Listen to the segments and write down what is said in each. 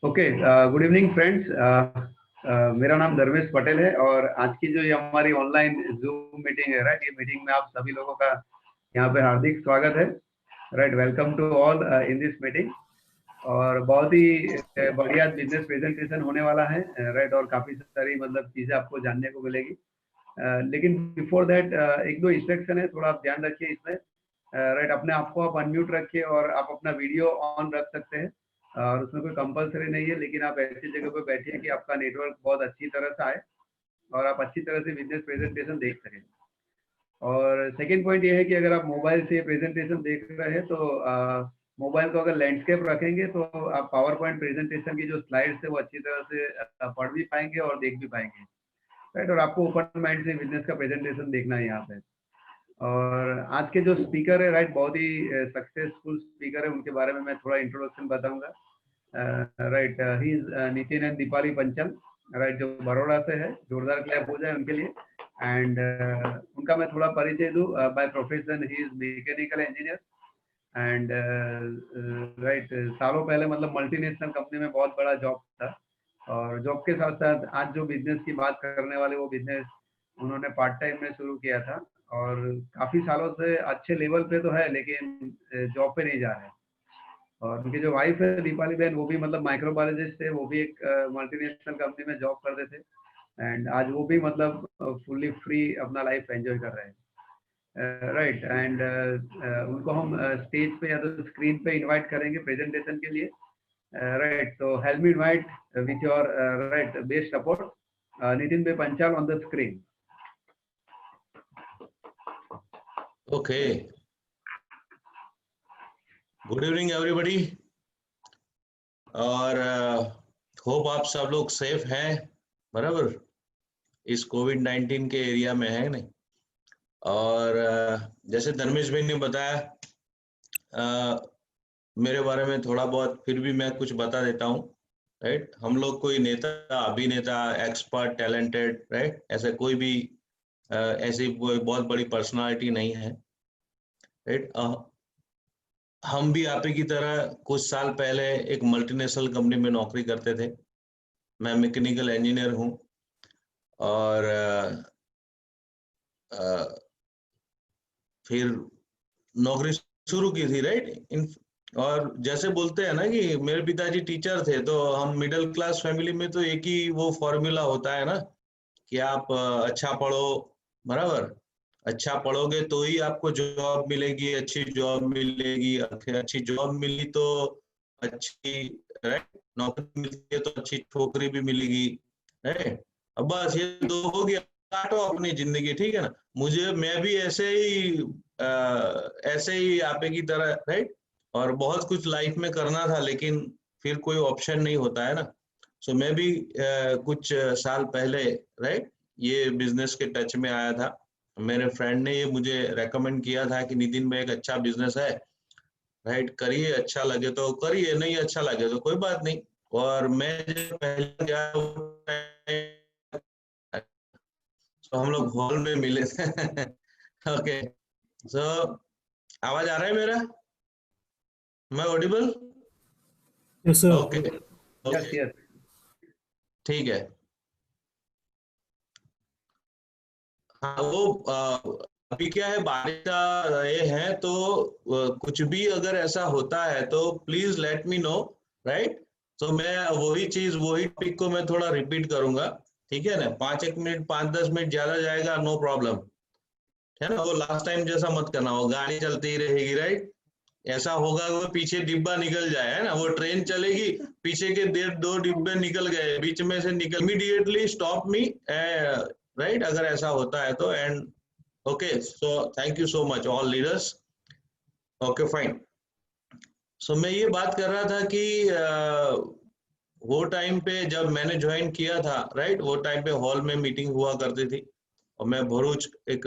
Okay, good evening friends. मेरा नाम धर्मेश पटेल है और आज की जो ये हमारी ऑनलाइन जूम मीटिंग है, राइट, ये मीटिंग में आप सभी लोगों का यहाँ पे हार्दिक स्वागत है। Right, welcome to all in this meeting. और बहुत ही बढ़िया बिजनेस प्रेजेंटेशन होने वाला है, राइट, और काफी सारी मतलब चीजें आपको जानने को मिलेगी। लेकिन बिफोर दैट एक दो इंस्ट्रक्शन है, थोड़ा आप ध्यान रखिए इसमें। राइट, अपने आप को आप अनम्यूट रखिए और आप अपना वीडियो ऑन रख सकते हैं और उसमें कोई कंपलसरी नहीं है, लेकिन आप ऐसी जगह पे बैठिए कि आपका नेटवर्क बहुत अच्छी तरह से आए और आप अच्छी तरह से बिजनेस प्रेजेंटेशन देख सकें। और सेकंड पॉइंट ये है कि अगर आप मोबाइल से प्रेजेंटेशन देख रहे हैं तो मोबाइल को अगर लैंडस्केप रखेंगे तो आप पावर पॉइंट प्रेजेंटेशन की जो स्लाइड्स है वो अच्छी तरह से पढ़ भी पाएंगे और देख भी पाएंगे। राइट, और आपको ओपन माइंड से बिजनेस का प्रेजेंटेशन देखना है यहाँ पे। और आज के जो स्पीकर है, राइट, बहुत ही सक्सेसफुल स्पीकर है, उनके बारे में मैं थोड़ा इंट्रोडक्शन बताऊंगा। Right, he is Nitin and Deepali पंचल, right, जो बड़ौदा से है। जोरदार क्लैप हो जाए उनके लिए। एंड उनका मैं थोड़ा परिचय दूं। By profession he is mechanical engineer and right, सालों पहले मतलब मल्टीनेशनल कंपनी में बहुत बड़ा जॉब था और जॉब के साथ साथ आज जो बिजनेस की बात करने वाले वो बिजनेस उन्होंने पार्ट टाइम में शुरू किया था और काफी सालों से अच्छे लेवल पे तो है लेकिन जॉब पे नहीं जा रहे। और उनकी जो वाइफ है दीपाली बहन, वो भी मतलब माइक्रोबायोलॉजिस्ट है, वो भी एक मल्टीनेशनल कंपनी में जॉब करते थे एंड आज वो भी मतलब फुल्ली फ्री अपना लाइफ एंजॉय कर रहे हैं। राइट, एंड उनको हम स्टेज पे या तो स्क्रीन पे इनवाइट करेंगे प्रेजेंटेशन के लिए। राइट, तो help me invite with your right best support Nitin भाई Panchal on the screen. Okay, good evening everybody और होप आप सब लोग सेफ हैं, बराबर, इस कोविड-19 के एरिया में है नहीं। और जैसे धर्मेश भाई ने बताया, मेरे बारे में थोड़ा बहुत फिर भी मैं कुछ बता देता हूँ। राइट, हम लोग कोई नेता, अभिनेता, एक्सपर्ट, टैलेंटेड, राइट, ऐसे कोई भी ऐसी कोई बहुत बड़ी पर्सनालिटी नहीं है। राइट, हम भी आप ही की तरह कुछ साल पहले एक मल्टीनेशनल कंपनी में नौकरी करते थे। मैं मैकेनिकल इंजीनियर हूँ और फिर नौकरी शुरू की थी, राइट। और जैसे बोलते हैं ना कि मेरे पिताजी टीचर थे, तो हम मिडिल क्लास फैमिली में तो एक ही वो फॉर्मूला होता है ना कि आप अच्छा पढ़ो, बराबर, अच्छा पढ़ोगे तो ही आपको जॉब मिलेगी, अच्छी जॉब मिलेगी, अच्छी जॉब मिली तो अच्छी, राइट, नौकरी मिलती है तो अच्छी छोकरी भी मिलेगी, राइट। अब बस ये दो हो गया, काटो अपनी जिंदगी, ठीक है ना। मैं भी ऐसे ही आपे की तरह, राइट, और बहुत कुछ लाइफ में करना था लेकिन फिर कोई ऑप्शन नहीं होता है ना। सो मैं भी कुछ साल पहले, राइट, ये बिजनेस के टच में आया था। मेरे फ्रेंड ने ये मुझे रेकमेंड किया था कि नितिन भाई एक अच्छा बिजनेस है, राइट, करिए, अच्छा लगे तो करिए, नहीं अच्छा लगे तो कोई बात नहीं। और मैं जब पहले गया तो हम लोग हॉल में मिले थे। ओके, सो आवाज आ रहा है मेरा? मैं Audible? Yes sir. Okay, yes, ठीक है। हाँ, वो अभी क्या है, बारिश का ये है तो कुछ भी अगर ऐसा होता है तो please let me know, right. तो मैं वही टॉपिक को मैं थोड़ा रिपीट करूंगा, ठीक है ना। 5-1 मिनट, 5-10 मिनट ज्यादा जाएगा, नो प्रॉब्लम, है ना। वो लास्ट टाइम जैसा मत करना, वो गाड़ी चलती ही रहेगी, राइट। ऐसा होगा वो पीछे डिब्बा निकल जाए, है ना, वो ट्रेन चलेगी, पीछे के 1.5-2 डिब्बे निकल गए, बीच में से निकल, इमीडिएटली स्टॉप मी, राइट, अगर ऐसा होता है तो। And okay, so thank you so much all leaders. Okay, fine. So मैं ये बात कर रहा था कि वो टाइम पे जब मैंने ज्वाइन किया था, राइट, वो टाइम पे हॉल में मीटिंग हुआ करती थी और मैं भरूच एक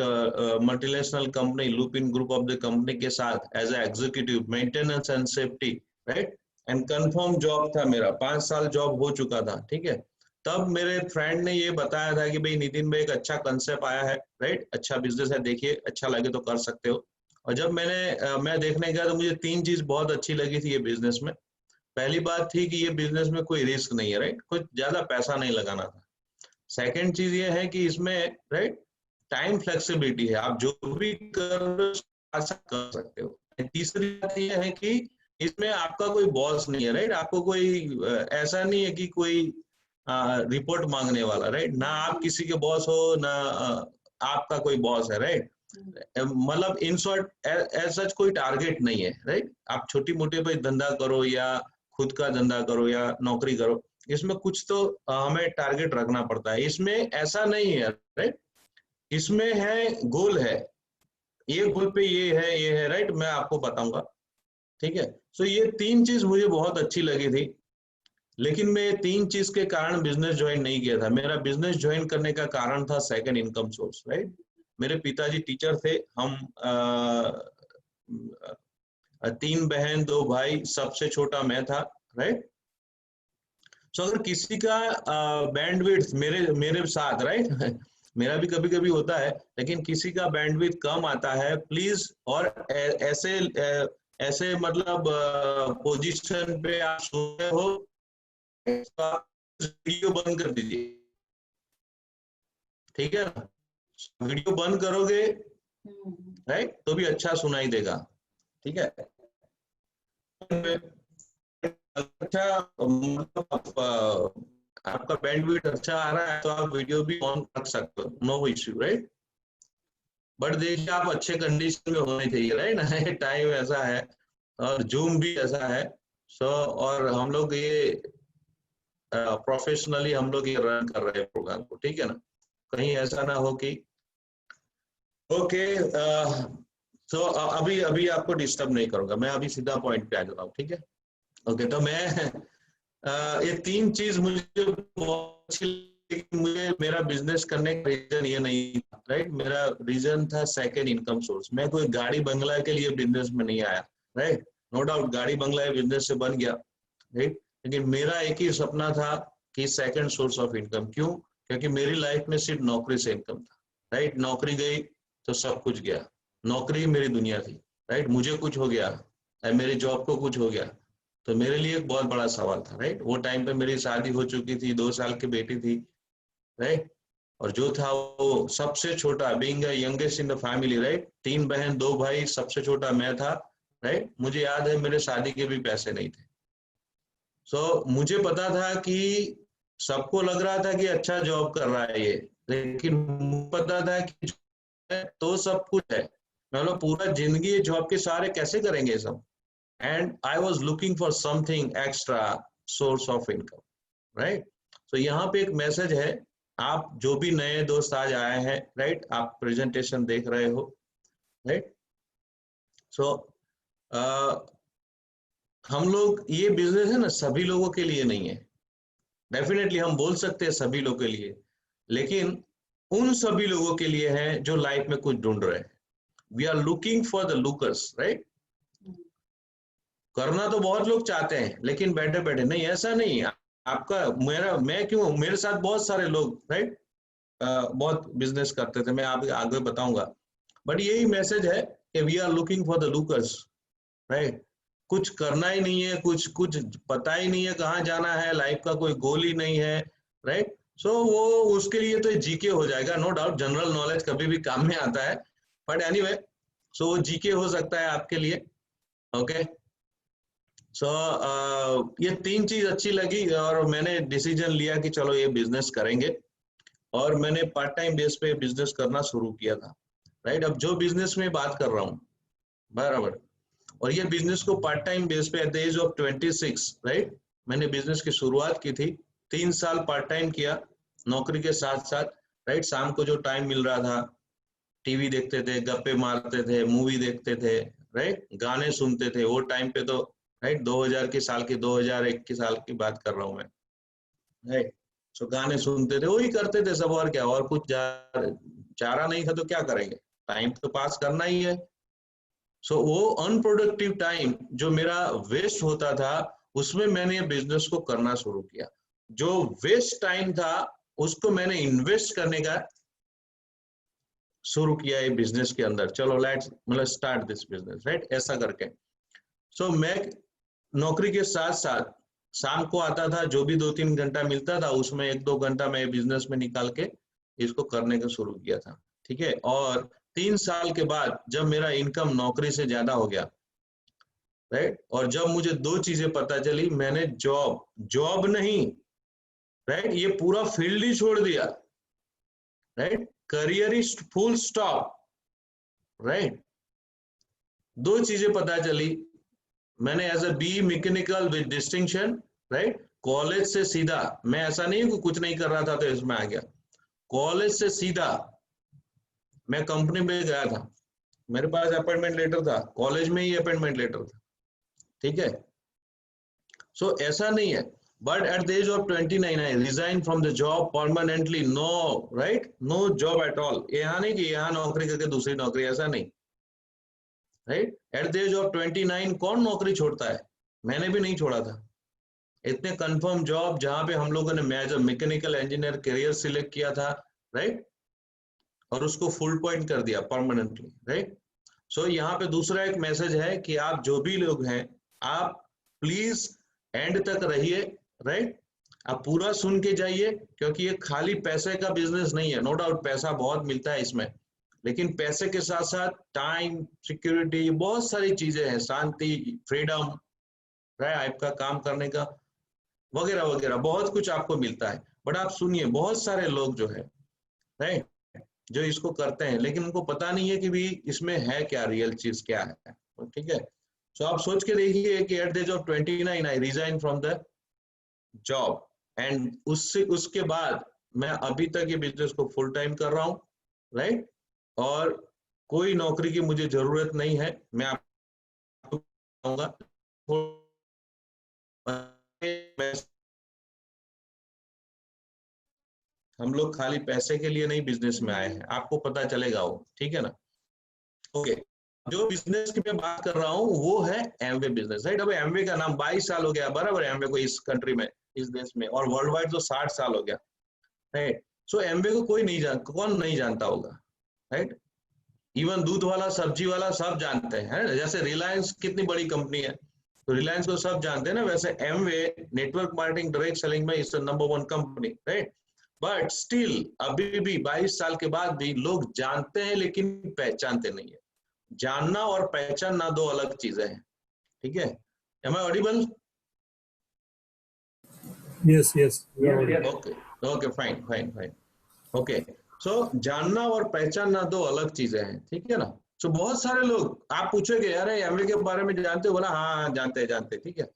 multinational company Lupin group of the company के साथ as a executive maintenance and safety, right, and confirm job था मेरा, 5 साल जॉब हो चुका था, ठीक है। तब मेरे फ्रेंड ने ये बताया था कि भाई नितिन भाई एक अच्छा कंसेप्ट आया है, राइट, अच्छा बिजनेस है, देखिए अच्छा लगे तो कर सकते हो। और जब मैं देखने गया तो मुझे 3 चीज बहुत अच्छी लगी थी ये बिजनेस में, पहली बात थी कि ये बिजनेस में कोई रिस्क नहीं है, राइट, कुछ ज्यादा पैसा नहीं लगाना था। सेकंड चीज ये है कि इसमें, राइट, टाइम फ्लेक्सिबिलिटी है, आप जो भी कर सकते हो। तीसरी बात ये है कि इसमें आपका कोई बॉस नहीं है, राइट, आपको कोई ऐसा नहीं है कि कोई रिपोर्ट मांगने वाला, राइट, ना आप किसी के बॉस हो ना आपका कोई बॉस है, राइट। मतलब इन शॉर्ट एज सच कोई टारगेट नहीं है, राइट। आप छोटी मोटी भाई धंधा करो या खुद का धंधा करो या नौकरी करो, इसमें कुछ तो हमें टारगेट रखना पड़ता है। इसमें ऐसा नहीं है, राइट, इसमें है गोल है, ये गोल पे ये है, राइट, मैं आपको बताऊंगा, ठीक है। सो ये तीन चीज मुझे बहुत अच्छी लगी थी, लेकिन मैं ये तीन चीज के कारण बिजनेस ज्वाइन नहीं किया था। मेरा बिजनेस ज्वाइन करने का कारण था सेकंड इनकम सोर्स, राइट। मेरे पिताजी टीचर थे, हम 3 बहन 2 भाई, सबसे छोटा मैं था, राइट। सो अगर किसी का बैंडविड्थ मेरे साथ, राइट, मेरा भी कभी कभी होता है, लेकिन किसी का बैंडविड्थ कम आता है, प्लीज, और ऐसे मतलब पोजीशन पे आप सुन रहे हो, वीडियो बंद कर दीजिए, ठीक है ना। वीडियो बंद करोगे, राइट, तो भी अच्छा सुनाई देगा, ठीक है। अच्छा, मतलब आपका बैंडविड्थ अच्छा आ रहा है तो आप वीडियो भी ऑन रख सकते हो, नो इश्यू, राइट। बट देखिए आप अच्छे कंडीशन में होने चाहिए, राइट ना, टाइम ऐसा है और जूम भी ऐसा है। सो और हम लोग ये प्रोफेशनली हम लोग ये रन कर रहे हैं प्रोग्राम को, ठीक है ना, कहीं ऐसा ना हो कि ओके। सो अभी अभी आपको डिस्टर्ब नहीं करूंगा, मैं अभी सीधा पॉइंट पे आ जाता हूँ, ठीक है। ओके, तो मैं ये तीन चीज मुझे बहुत अच्छी लगी। मुझे मेरा बिजनेस करने का रीजन ये नहीं था, राइट, मेरा रीजन था सेकंड इनकम सोर्स। मैं कोई गाड़ी बंगला के लिए बिजनेस में नहीं आया, राइट, नो डाउट गाड़ी बंगला बिजनेस से बन गया, राइट, लेकिन मेरा एक ही सपना था कि सेकंड सोर्स ऑफ इनकम। क्यों? क्योंकि मेरी लाइफ में सिर्फ नौकरी से इनकम था, राइट। नौकरी गई तो सब कुछ गया, नौकरी मेरी दुनिया थी, राइट। मुझे कुछ हो गया, मेरी जॉब को कुछ हो गया, तो मेरे लिए एक बहुत बड़ा सवाल था, राइट। वो टाइम पे मेरी शादी हो चुकी थी, 2 साल की बेटी थी, राइट, और जो था वो सबसे छोटा, being the youngest in the family, right, 3 बहन 2 भाई, सबसे छोटा मैं था, राइट। मुझे याद है मेरे शादी के भी पैसे नहीं थे। सो मतलब पता था कि सबको लग रहा था कि अच्छा जॉब कर रहा है ये, लेकिन पता था कि तो सब कुछ है, मतलब पूरा जिंदगी जॉब के सहारे कैसे करेंगे सब। And I was looking for something extra source of income, right. तो यहाँ पे एक मैसेज है, आप जो भी नए दोस्त आज आए हैं, राइट, आप प्रेजेंटेशन देख रहे हो, राइट। सो हम लोग, ये बिजनेस है ना, सभी लोगों के लिए नहीं है। डेफिनेटली हम बोल सकते हैं सभी लोगों के लिए, लेकिन उन सभी लोगों के लिए है जो लाइफ में कुछ ढूंढ रहे हैं। We are looking for the lookers, right. करना तो बहुत लोग चाहते हैं, लेकिन बैठे बैठे नहीं, ऐसा नहीं। आपका मैं क्यों, मेरे साथ बहुत सारे लोग, राइट, बहुत बिजनेस करते थे, मैं आपको आगे बताऊंगा। बट यही मैसेज है कि we are looking for the lookers, right. कुछ करना ही नहीं है, कुछ कुछ पता ही नहीं है कहाँ जाना है, लाइफ का कोई गोल ही नहीं है, राइट। सो वो उसके लिए तो जीके हो जाएगा, नो डाउट, जनरल नॉलेज कभी भी काम में आता है, बट एनीवे, सो वो जीके हो सकता है आपके लिए, ओके। सो ये तीन चीज अच्छी लगी और मैंने डिसीजन लिया कि चलो ये बिजनेस करेंगे, और मैंने पार्ट टाइम बेस पे बिजनेस करना शुरू किया था, राइट। अब जो बिजनेस में बात कर रहा हूँ, बराबर, और ये बिजनेस को पार्ट टाइम बेस पे at the age of 26, right, मैंने बिजनेस की शुरुआत की थी। 3 साल पार्ट टाइम किया नौकरी के साथ साथ, राइट। शाम को जो टाइम मिल रहा था, टीवी देखते थे, गप्पे मारते थे, मूवी देखते थे, राइट, गाने सुनते थे। वो टाइम पे तो, राइट, 2000 के साल की, 2001 के साल की बात कर रहा हूँ मैं, राइट। सो गाने सुनते थे, वही करते थे सब, और क्या, और कुछ चारा नहीं था तो क्या करेंगे, टाइम तो पास करना ही है। सो वो अनप्रोडक्टिव टाइम जो मेरा वेस्ट होता था, उसमें मैंने बिजनेस को करना शुरू किया। जो वेस्ट टाइम था उसको मैंने इन्वेस्ट करने का शुरू किया है बिजनेस के अंदर। चलो लेट्स मतलब स्टार्ट दिस बिजनेस, राइट, ऐसा करके। सो मैं नौकरी के साथ साथ शाम को आता था, जो भी 2-3 घंटा मिलता था उसमें 1-2 घंटा मैं बिजनेस में निकाल के इसको करने का शुरू किया था। ठीक है, और 3 साल के बाद जब मेरा इनकम नौकरी से ज्यादा हो गया, राइट, और जब मुझे 2 चीजें पता चली, मैंने जॉब नहीं, राइट, ये पूरा फील्ड ही छोड़ दिया, right, career is full stop, right. 2 चीजें पता चली, मैंने as a B mechanical with distinction, right, college से सीधा, मैं ऐसा नहीं कि कुछ नहीं कर रहा था तो इसमें आ गया, कॉलेज से सीधा मैं कंपनी में गया था, मेरे पास अपॉइंटमेंट लेटर था, कॉलेज में ही अपॉइंटमेंट लेटर था। ठीक है, सो ऐसा नहीं है, but at the age of 29 I resign from the job permanently, no, right, no job at all. यहाँ नहीं कि यहाँ नौकरी करके दूसरी नौकरी, ऐसा नहीं, राइट। एट द एज ऑफ 29 कौन नौकरी छोड़ता है, मैंने भी नहीं छोड़ा था। इतने कंफर्म जॉब जहां पे हम लोगों ने मैकेनिकल इंजीनियर करियर सिलेक्ट किया था, राइट, और उसको फुल पॉइंट कर दिया परमानेंटली, राइट। सो यहाँ पे दूसरा एक मैसेज है कि आप जो भी लोग हैं, आप प्लीज एंड तक रहिए, राइट, आप पूरा सुन के जाइए, क्योंकि ये खाली पैसे का बिजनेस नहीं है। नो डाउट पैसा बहुत मिलता है इसमें, लेकिन पैसे के साथ साथ टाइम, सिक्योरिटी, बहुत सारी चीजें हैं, शांति, फ्रीडम, राइट, आपका काम करने का वगैरह वगैरह, बहुत कुछ आपको मिलता है। बट आप सुनिए, बहुत सारे लोग जो है, राइट, जो इसको करते हैं, लेकिन उनको पता नहीं है कि भी इसमें है क्या, रियल चीज क्या है। ठीक है, सो आप सोच के देखिए कि at the age of 29 I resign from the job, and उसके बाद मैं अभी तक ये बिजनेस को फुल टाइम कर रहा हूँ, राइट, और कोई नौकरी की मुझे जरूरत नहीं है। मैं आपको बताऊंगा, हम लोग खाली पैसे के लिए नहीं बिजनेस में आए हैं, आपको पता चलेगा वो, ठीक है ना। ओके, जो बिजनेस की मैं बात कर रहा हूँ वो है एमवे बिजनेस, राइट। अब एमवे का नाम 22 साल हो गया बराबर एमवे को इस कंट्री में, इस देश में, और वर्ल्ड वाइड तो 60 साल हो गया, राइट। सो एमवे को कोई नहीं कौन नहीं जानता होगा, राइट। इवन दूध वाला, सब्जी वाला सब जानते हैं, जैसे रिलायंस कितनी बड़ी कंपनी है, तो रिलायंस को सब जानते हैं ना, वैसे Amway network marketing direct selling में is number 1 company, right. But still अभी भी 22 साल के बाद भी लोग जानते हैं लेकिन पहचानते नहीं है। जानना और पहचानना 2 अलग चीजें हैं, ठीक है। Am I audible? Yes, yes. You are Yes, audible. yes. Okay, fine. Okay, so जानना और पहचानना 2 अलग चीजें हैं, ठीक है ना। सो बहुत सारे लोग, आप पूछोगे यार एमवे के बारे में जानते हो, बोला हाँ जानते हैं, ठीक है।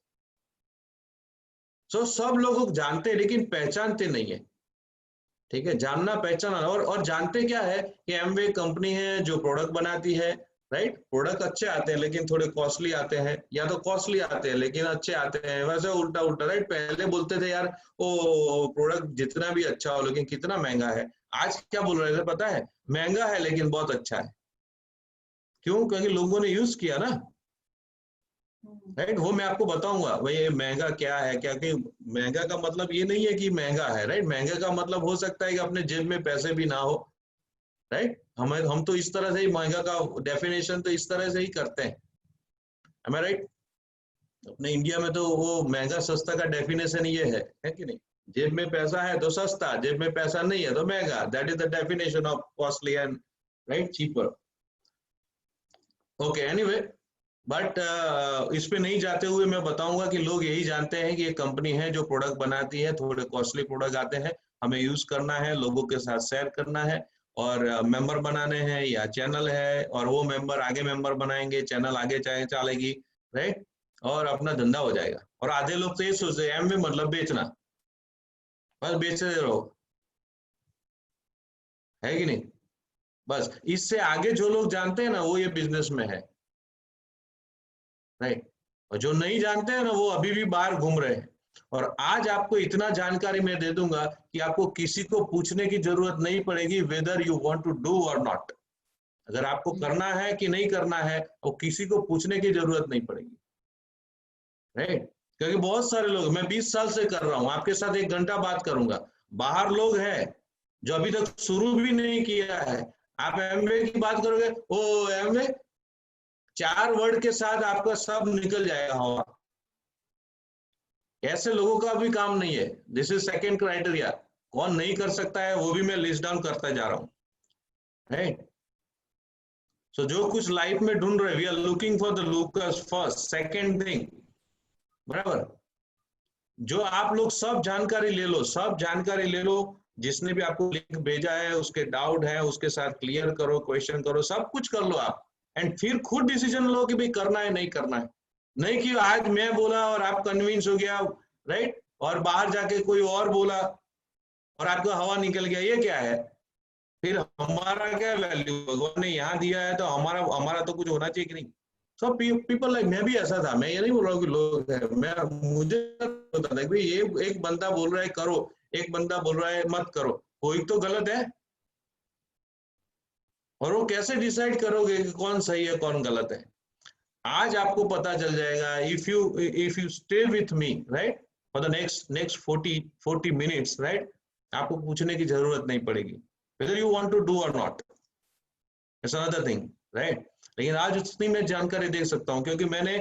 सो सब लोग जानते हैं लेकिन पहचानते नहीं है, ठीक है। जानना पहचानना, और जानते क्या है कि एमवे कंपनी है जो प्रोडक्ट बनाती है, राइट। प्रोडक्ट अच्छे आते हैं लेकिन थोड़े कॉस्टली आते हैं, या तो कॉस्टली आते हैं लेकिन अच्छे आते हैं, वैसे उल्टा, राइट। पहले बोलते थे यार ओ प्रोडक्ट जितना भी अच्छा हो लेकिन कितना महंगा है। आज क्या बोल रहे थे पता है, महंगा है लेकिन बहुत अच्छा है। क्यों? क्योंकि लोगों ने यूज किया ना, राइट। वो मैं आपको बताऊंगा भाई महंगा क्या है, क्या कि महंगा का मतलब ये नहीं है कि महंगा है, राइट। महंगा का मतलब हो सकता है कि अपने जेब में पैसे भी ना हो, राइट। हम तो इस तरह से ही महंगा का डेफिनेशन तो इस तरह से ही करते हैं, am I right? अपने इंडिया में तो वो महंगा सस्ता का डेफिनेशन ये है कि नहीं। जेब में पैसा है तो सस्ता, जेब में पैसा नहीं है तो महंगा, that is the definition of costly and right cheaper. Okay, anyway, but इस पे नहीं जाते हुए मैं बताऊंगा कि लोग यही जानते हैं कि ये कंपनी है जो प्रोडक्ट बनाती है, थोड़े कॉस्टली प्रोडक्ट आते हैं, हमें यूज करना है, लोगों के साथ शेयर करना है, और मेंबर बनाने हैं, या चैनल है और वो मेंबर आगे मेंबर बनाएंगे, चैनल आगे चलेगी, राइट, और अपना धंधा हो जाएगा। और आधे लोग तो ये सोचते हैं एम मतलब बेचना, बस बेचते रहो, है कि नहीं। बस इससे आगे जो लोग जानते हैं ना वो ये बिजनेस में है, राइट। और जो नहीं जानते हैं ना वो अभी भी बाहर घूम रहे हैं। और आज आपको इतना जानकारी मैं दे दूंगा कि आपको किसी को पूछने की जरूरत नहीं पड़ेगी, whether you want to do और नॉट। अगर आपको करना है कि नहीं करना है वो किसी को पूछने की जरूरत नहीं पड़ेगी, राइट। क्योंकि बहुत सारे लोग, मैं 20 साल से कर रहा हूं, आपके साथ 1 घंटा बात करूंगा, बाहर लोग हैं जो अभी तक शुरू भी नहीं किया है। आप एमवे की बात करोगे, ओ एमवे 4 वर्ड के साथ आपका सब निकल जाएगा हवा, ऐसे लोगों का भी काम नहीं है। This is second criteria. कौन नहीं कर सकता है वो भी मैं लिस्ट डाउन करता जा रहा हूँ, राइट। सो जो कुछ लाइफ में ढूंढ रहे, we are looking for the lookers first, second thing, बराबर। जो आप लोग सब जानकारी ले लो, सब जानकारी ले लो, जिसने भी आपको लिंक भेजा है उसके डाउट है उसके साथ क्लियर करो, क्वेश्चन करो, सब कुछ कर लो आप, एंड फिर खुद डिसीजन लो कि भाई करना है नहीं करना है। नहीं कि आज मैं बोला और आप कन्विंस हो गया, राइट, और बाहर जाके कोई और बोला और आपका हवा निकल गया, ये क्या है? फिर हमारा क्या वैल्यू? भगवान ने यहाँ दिया है तो हमारा हमारा तो कुछ होना चाहिए कि नहीं। सो पीपल लाइक, मैं भी ऐसा था, मैं ये नहीं बोल रहा हूँ कि लोग हैं, मैं मुझे होता था कि ये एक बंदा बोल रहा है करो, एक बंदा बोल रहा है मत करो, कोई तो गलत है। और वो कैसे डिसाइड करोगे कि कौन सही है कौन गलत है? आज आपको पता चल जाएगा, if you stay with me, right, for the next 40 minutes, right. आपको पूछने की जरूरत नहीं पड़ेगी whether you want to do or not, it's another thing, right। लेकिन आज उतनी मैं जानकारी दे सकता हूं क्योंकि मैंने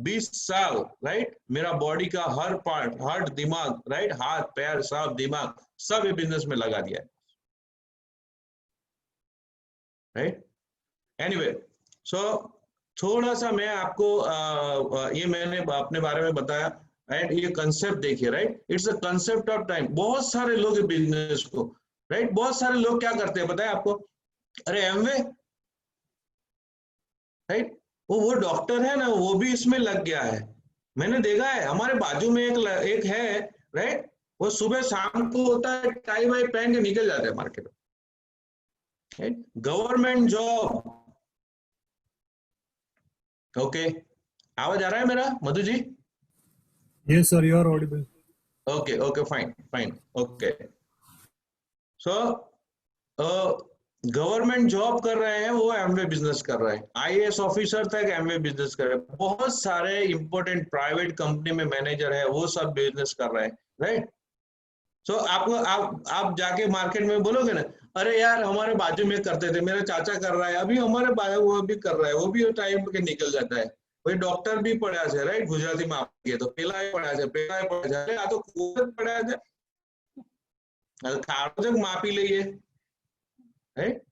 20 साल, राइट, मेरा बॉडी का हर पार्ट, हर दिमाग, राइट, हाथ पैर सब दिमाग सब ये बिजनेस में लगा दिया है, राइट। एनीवे, सो थोड़ा सा मैं आपको ये मैंने अपने बारे में बताया, एंड ये कंसेप्ट देखिए, right, it's a concept of time. बहुत सारे लोग बिजनेस को, राइट, बहुत सारे लोग क्या करते हैं पता है आपको? अरे एमवे, राइट, वो डॉक्टर है ना, वो भी इसमें लग गया है। मैंने देखा है हमारे बाजू में एक है, राइट, वो सुबह शाम को होता है टाई वाई पहन के निकल जाते हैं मार्केट में, राइट, गवर्नमेंट जॉब। ओके, आवाज आ रहा है मेरा Madhu ji? Yes, sir, you are audible. Okay okay, fine fine, okay. So government job कर रहे हैं, वो एमवे बिजनेस कर रहे हैं, आईएएस ऑफिसर तक एमवे बिजनेस कर रहे हैं, बहुत सारे इंपॉर्टेंट प्राइवेट कंपनी में मैनेजर है वो सब बिजनेस कर रहे हैं, राइट। सो आपको आप जाके मार्केट में बोलोगे ना, अरे यार हमारे बाजू में करते थे, मेरा चाचा कर रहा है, अभी हमारे बाजू वो भी कर रहा है, वो भी टाइम पे निकल जाता है। वही डॉक्टर भी पढ़ा है, राइट, गुजराती में आपके तो पेला पढ़ा है, पेला पढ़ा है, आ तो खूब पढ़ा है, खाड़ो जग मापी लिए, राइट।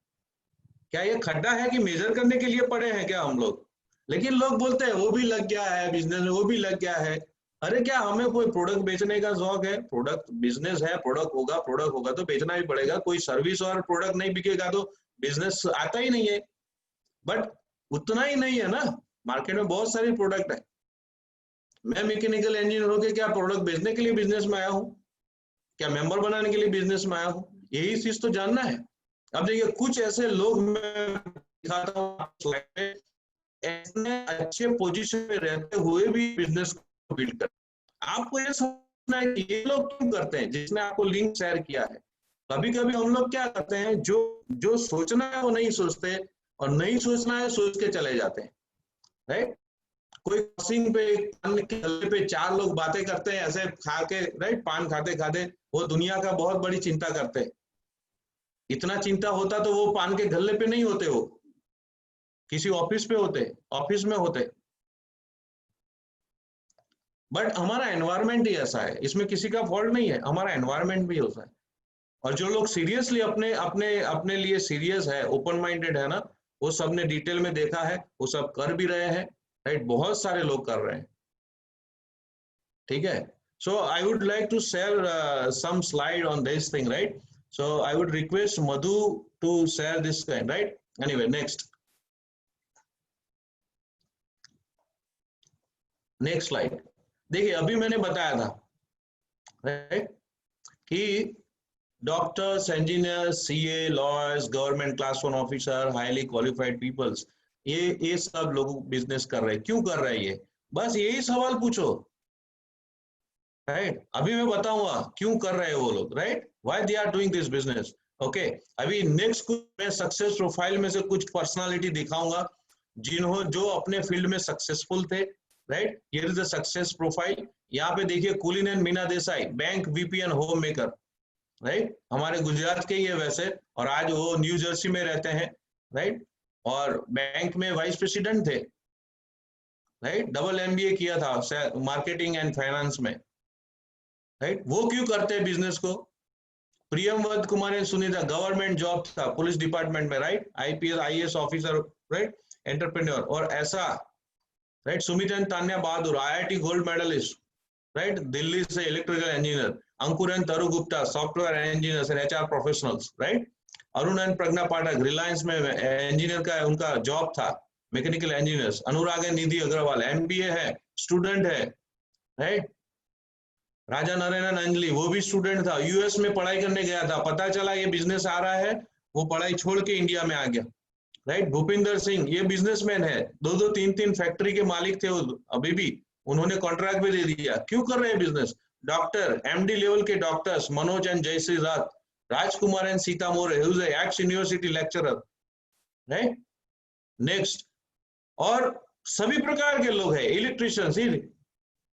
क्या ये खड्डा है कि मेजर करने के लिए पढ़े हैं क्या हम लोग? लेकिन लोग बोलते हैं वो भी लग गया है बिजनेस में, वो भी लग गया है। अरे क्या हमें कोई प्रोडक्ट बेचने का शौक है? प्रोडक्ट बिजनेस है, प्रोडक्ट होगा तो बेचना ही पड़ेगा। कोई सर्विस और प्रोडक्ट नहीं बिकेगा तो बिजनेस आता ही नहीं है। बट उतना ही नहीं है ना, मार्केट में बहुत सारी प्रोडक्ट है। मैं मैकेनिकल इंजीनियर होकर क्या प्रोडक्ट बेचने के लिए बिजनेस में आया हूँ? क्या मेंबर बनाने के लिए बिजनेस में आया हूँ? यही चीज तो जानना है। अब देखिए कुछ ऐसे लोग मैं दिखाता हूँ, ऐसे अच्छे पोजीशन में रहते हुए भी बिजनेस को बिल्ड कर। आपको ये समझना है कि ये लोग क्यों करते हैं, जिसने आपको लिंक शेयर किया है। कभी कभी हम लोग क्या करते हैं, जो सोचना है वो नहीं सोचते, और नहीं सोचना है सोच के चले जाते हैं, राइट। कोई क्रॉसिंग पे पान के गल्ले पे 4 लोग बातें करते हैं ऐसे खा के, राइट, पान खाते खाते, वो दुनिया का बहुत बड़ी चिंता करते हैं। इतना चिंता होता तो वो पान के गल्ले पे नहीं होते, वो किसी ऑफिस पे होते, ऑफिस में होते। बट हमारा एनवायरनमेंट ही ऐसा है, इसमें किसी का फॉल्ट नहीं है, हमारा एनवायरनमेंट भी होता है। और जो लोग सीरियसली अपने अपने अपने लिए सीरियस है, ओपन माइंडेड है ना, वो सब ने डिटेल में देखा है, वो सब कर भी रहे हैं, राइट, बहुत सारे लोग कर रहे हैं, ठीक है। So I would like to share some slide on this thing, right. So I would request Madhu to share this kind, right. Anyway, next slide देखिए। अभी मैंने बताया था, राइट, कि doctors, engineers, CA, lawyers, government class 1 officer, highly qualified peoples, ये सब लोग business कर रहे हैं। क्यों कर रहे हैं ये? बस यही सवाल पूछो, राइट। अभी मैं बताऊंगा क्यों कर रहे हैं वो लोग, right, why they are doing this business. Okay, अभी नेक्स्ट कुछ मैं सक्सेस प्रोफाइल में से कुछ पर्सनालिटी दिखाऊंगा जो अपने फील्ड में सक्सेसफुल थे, right. Here is the success profile. यहाँ पे देखिए, कुलीन Meena Desai, bank VP and home maker, right, हमारे गुजरात के ही है वैसे, और आज वो न्यू जर्सी में रहते हैं, राइट, और बैंक में वाइस प्रेसिडेंट थे, राइट, डबल एमबीए किया था मार्केटिंग एंड फाइनेंस में, राइट? वो क्यों करते हैं बिजनेस को? प्रियमवद कुमार ने सुनी था, गवर्नमेंट जॉब था पुलिस डिपार्टमेंट में, right? IPS IAS officer, right? Entrepreneur. और ऐसा, right, Sumitan Tanya Bahadur IIT gold medalist, right, Delhi से electrical engineer. Ankuran Taru Gupta software engineers and HR professionals, right? Arun and Pragya Pathak Reliance में इंजीनियर का उनका जॉब था, mechanical engineers. Anurag and Nidhi Agarwal MBA है, स्टूडेंट है, राइट? राजा नारायण अंजलि वो भी स्टूडेंट था, यूएस में पढ़ाई करने गया था, पता चला ये बिजनेस आ रहा है, वो पढ़ाई छोड़ के इंडिया में आ गया, राइट? भूपिंदर सिंह ये बिजनेसमैन है, 2-2 3-3 फैक्ट्री के मालिक थे वो, अभी भी उन्होंने कॉन्ट्रैक्ट भी दे दिया। क्यों कर रहे हैं बिजनेस? डॉक्टर, एमडी लेवल के डॉक्टर्स मनोज एंड जयश्री रात, Rajkumar and Sita More ex university lecturer, right? Next, और सभी प्रकार के लोग हैं, इलेक्ट्रिशियन,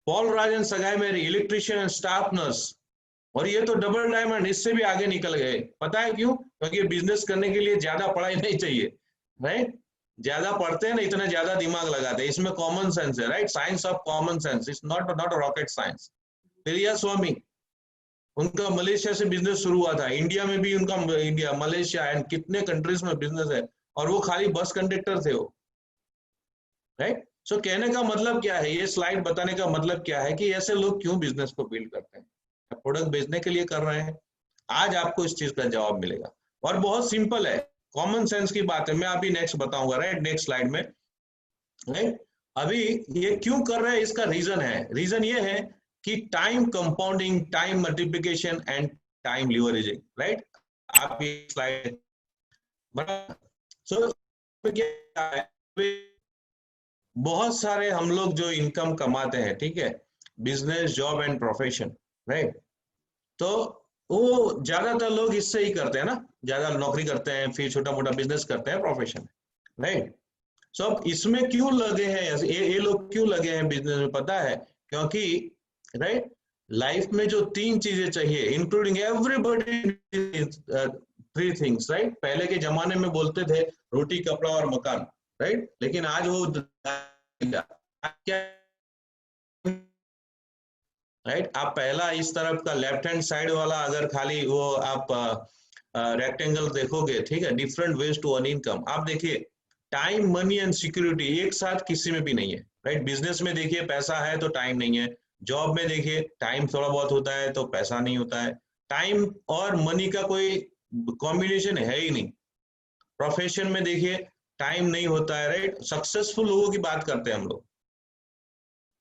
पॉल राजन सगाई मेरी इलेक्ट्रिशियन एंड स्टाफ नर्स। और ये तो डबल डायमंड, इससे भी आगे निकल गए। पता है क्यों? क्योंकि बिजनेस करने के लिए ज्यादा पढ़ाई नहीं चाहिए, राइट? ज्यादा पढ़ते हैं ना, इतना ज्यादा दिमाग लगाते हैं, इसमें कॉमन सेंस है, right? Science of common sense, it's not rocket science. Priya Swami, उनका मलेशिया से बिजनेस शुरू हुआ था, इंडिया में भी उनका, इंडिया, मलेशिया एंड कितने कंट्रीज में बिजनेस है, और वो खाली बस कंडक्टर थे वो, राइट? सो कहने का मतलब क्या है, ये स्लाइड बताने का मतलब क्या है कि ऐसे लोग क्यों बिजनेस को बिल्ड करते हैं? प्रोडक्ट बेचने के लिए कर रहे हैं। आज आपको इस चीज का जवाब मिलेगा, और बहुत सिंपल है, कॉमन सेंस की बात है। मैं अभी नेक्स्ट बताऊंगा, राइट? नेक्स्ट स्लाइड में, राइट? अभी ये क्यों कर रहे हैं, इसका रीजन है। रीजन ये है कि time compounding, time multiplication and time leveraging, right? आप ये स्लाइड, सो क्या है, बहुत सारे हम लोग जो इनकम कमाते हैं, ठीक है, business, job and profession, right? तो वो ज्यादातर लोग इससे ही करते हैं ना, ज्यादा नौकरी करते हैं, फिर छोटा मोटा बिजनेस करते हैं, प्रोफेशन, राइट? सो अब इसमें क्यों लगे हैं, ये लोग क्यों लगे हैं बिजनेस में, पता है? क्योंकि, राइट, लाइफ में जो 3 चीजें चाहिए, इंक्लूडिंग एवरीबॉडी, 3 थिंग्स, राइट? पहले के जमाने में बोलते थे रोटी, कपड़ा और मकान, राइट? लेकिन आज वो क्या, राइट? आप पहला इस तरफ का लेफ्ट हैंड साइड वाला अगर खाली वो आप रेक्टेंगल देखोगे, ठीक है, different ways to earn income, आप देखिए टाइम, मनी एंड सिक्योरिटी एक साथ किसी में भी नहीं है, राइट? बिजनेस में देखिए पैसा है तो टाइम नहीं है, जॉब में देखिए टाइम थोड़ा बहुत होता है तो पैसा नहीं होता है, टाइम और मनी का कोई कॉम्बिनेशन है ही नहीं। प्रोफेशन में देखिए टाइम नहीं होता है, राइट? सक्सेसफुल लोगों की बात करते हैं हम लोग,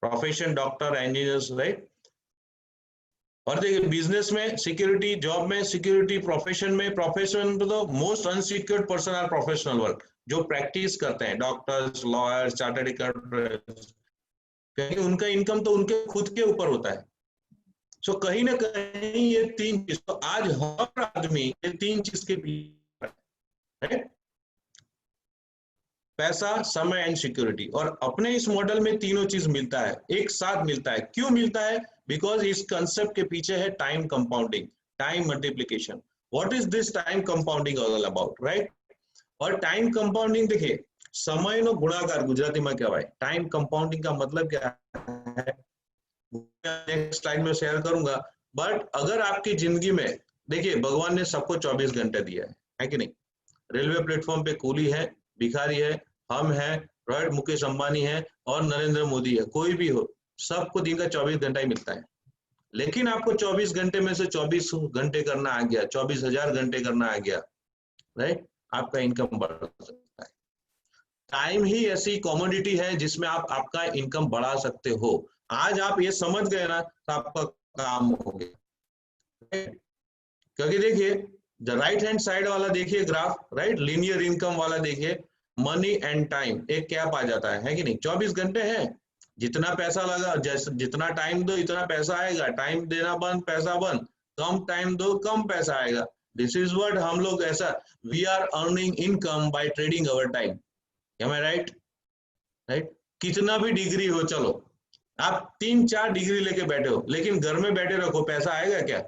प्रोफेशन, डॉक्टर, इंजीनियर्स, राइट? और देखिए बिजनेस में सिक्योरिटी, जॉब में सिक्योरिटी, प्रोफेशन में तो most unsecured person are professional work, जो प्रैक्टिस करते हैं, डॉक्टर्स, लॉयर्स, चार्टर्ड अकाउंटेंट्स, क्योंकि उनका इनकम तो उनके खुद के ऊपर होता है। सो कहीं ना कहीं ये 3 चीज, तो आज हर आदमी ये 3 चीज के पीछे, राइट? पैसा, समय एंड सिक्योरिटी। और अपने इस मॉडल में तीनों चीज मिलता है, एक साथ मिलता है। क्यों मिलता है? बिकॉज इस कंसेप्ट के पीछे है time compounding, time multiplication. What is this time compounding all about, right? और टाइम कंपाउंडिंग देखिए, समय नो गुणाकार गुजराती में कहवाय। टाइम कंपाउंडिंग का मतलब क्या है, नेक्स्ट स्लाइड में शेयर करूंगा। बट अगर आपकी जिंदगी में देखिए, भगवान ने सबको 24 घंटे दिया है कि नहीं? रेलवे प्लेटफॉर्म पे कूली है, भिखारी है, हम है, राइट, मुकेश अंबानी है और नरेंद्र मोदी है, कोई भी हो, सबको दिन का 24 घंटा ही मिलता है। लेकिन आपको 24 घंटे में से 24 घंटे करना आ गया, 24,000 घंटे करना आ गया, राइट? आपका इनकम बढ़ सकता है। टाइम ही ऐसी कॉमोडिटी है जिसमें आप आपका इनकम बढ़ा सकते हो। आज आप ये समझ गए ना तो आपका काम हो गया। क्योंकि देखिए राइट हैंड साइड वाला देखिए ग्राफ, राइट, लीनियर इनकम वाला देखिए, मनी एंड टाइम एक कैप आ जाता है कि नहीं? 24 घंटे है, जितना पैसा लगा, जैसे जितना टाइम दो इतना पैसा आएगा, टाइम देना बंद, पैसा बंद, कम टाइम दो कम पैसा आएगा। दिस इज व्हाट हम लोग ऐसा, we are earning income by trading our time. Am I right? Right? कितना भी डिग्री हो, चलो आप 3-4 डिग्री लेके बैठे हो, लेकिन घर में बैठे रखो, पैसा आएगा क्या?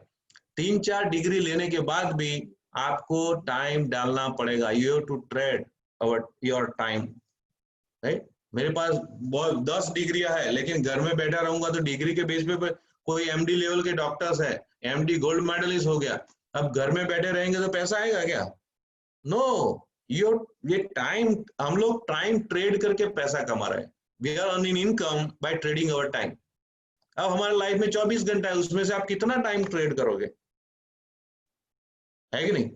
3-4 डिग्री लेने के बाद भी आपको टाइम डालना पड़ेगा। You have to trade your time, right? मेरे पास बहुत 10 डिग्रियां है, लेकिन घर में बैठा रहूंगा तो डिग्री के बेस पे कोई एमडी लेवल के डॉक्टर्स है, एमडी गोल्ड मेडलिस्ट हो गया, अब घर में बैठे रहेंगे तो पैसा आएगा क्या? नो, ये टाइम, हम लोग टाइम ट्रेड करके पैसा कमा रहे हैं। We are earning income by trading our time. अब हमारे लाइफ में 24 घंटा है, उसमें से आप कितना टाइम ट्रेड करोगे, है कि नहीं?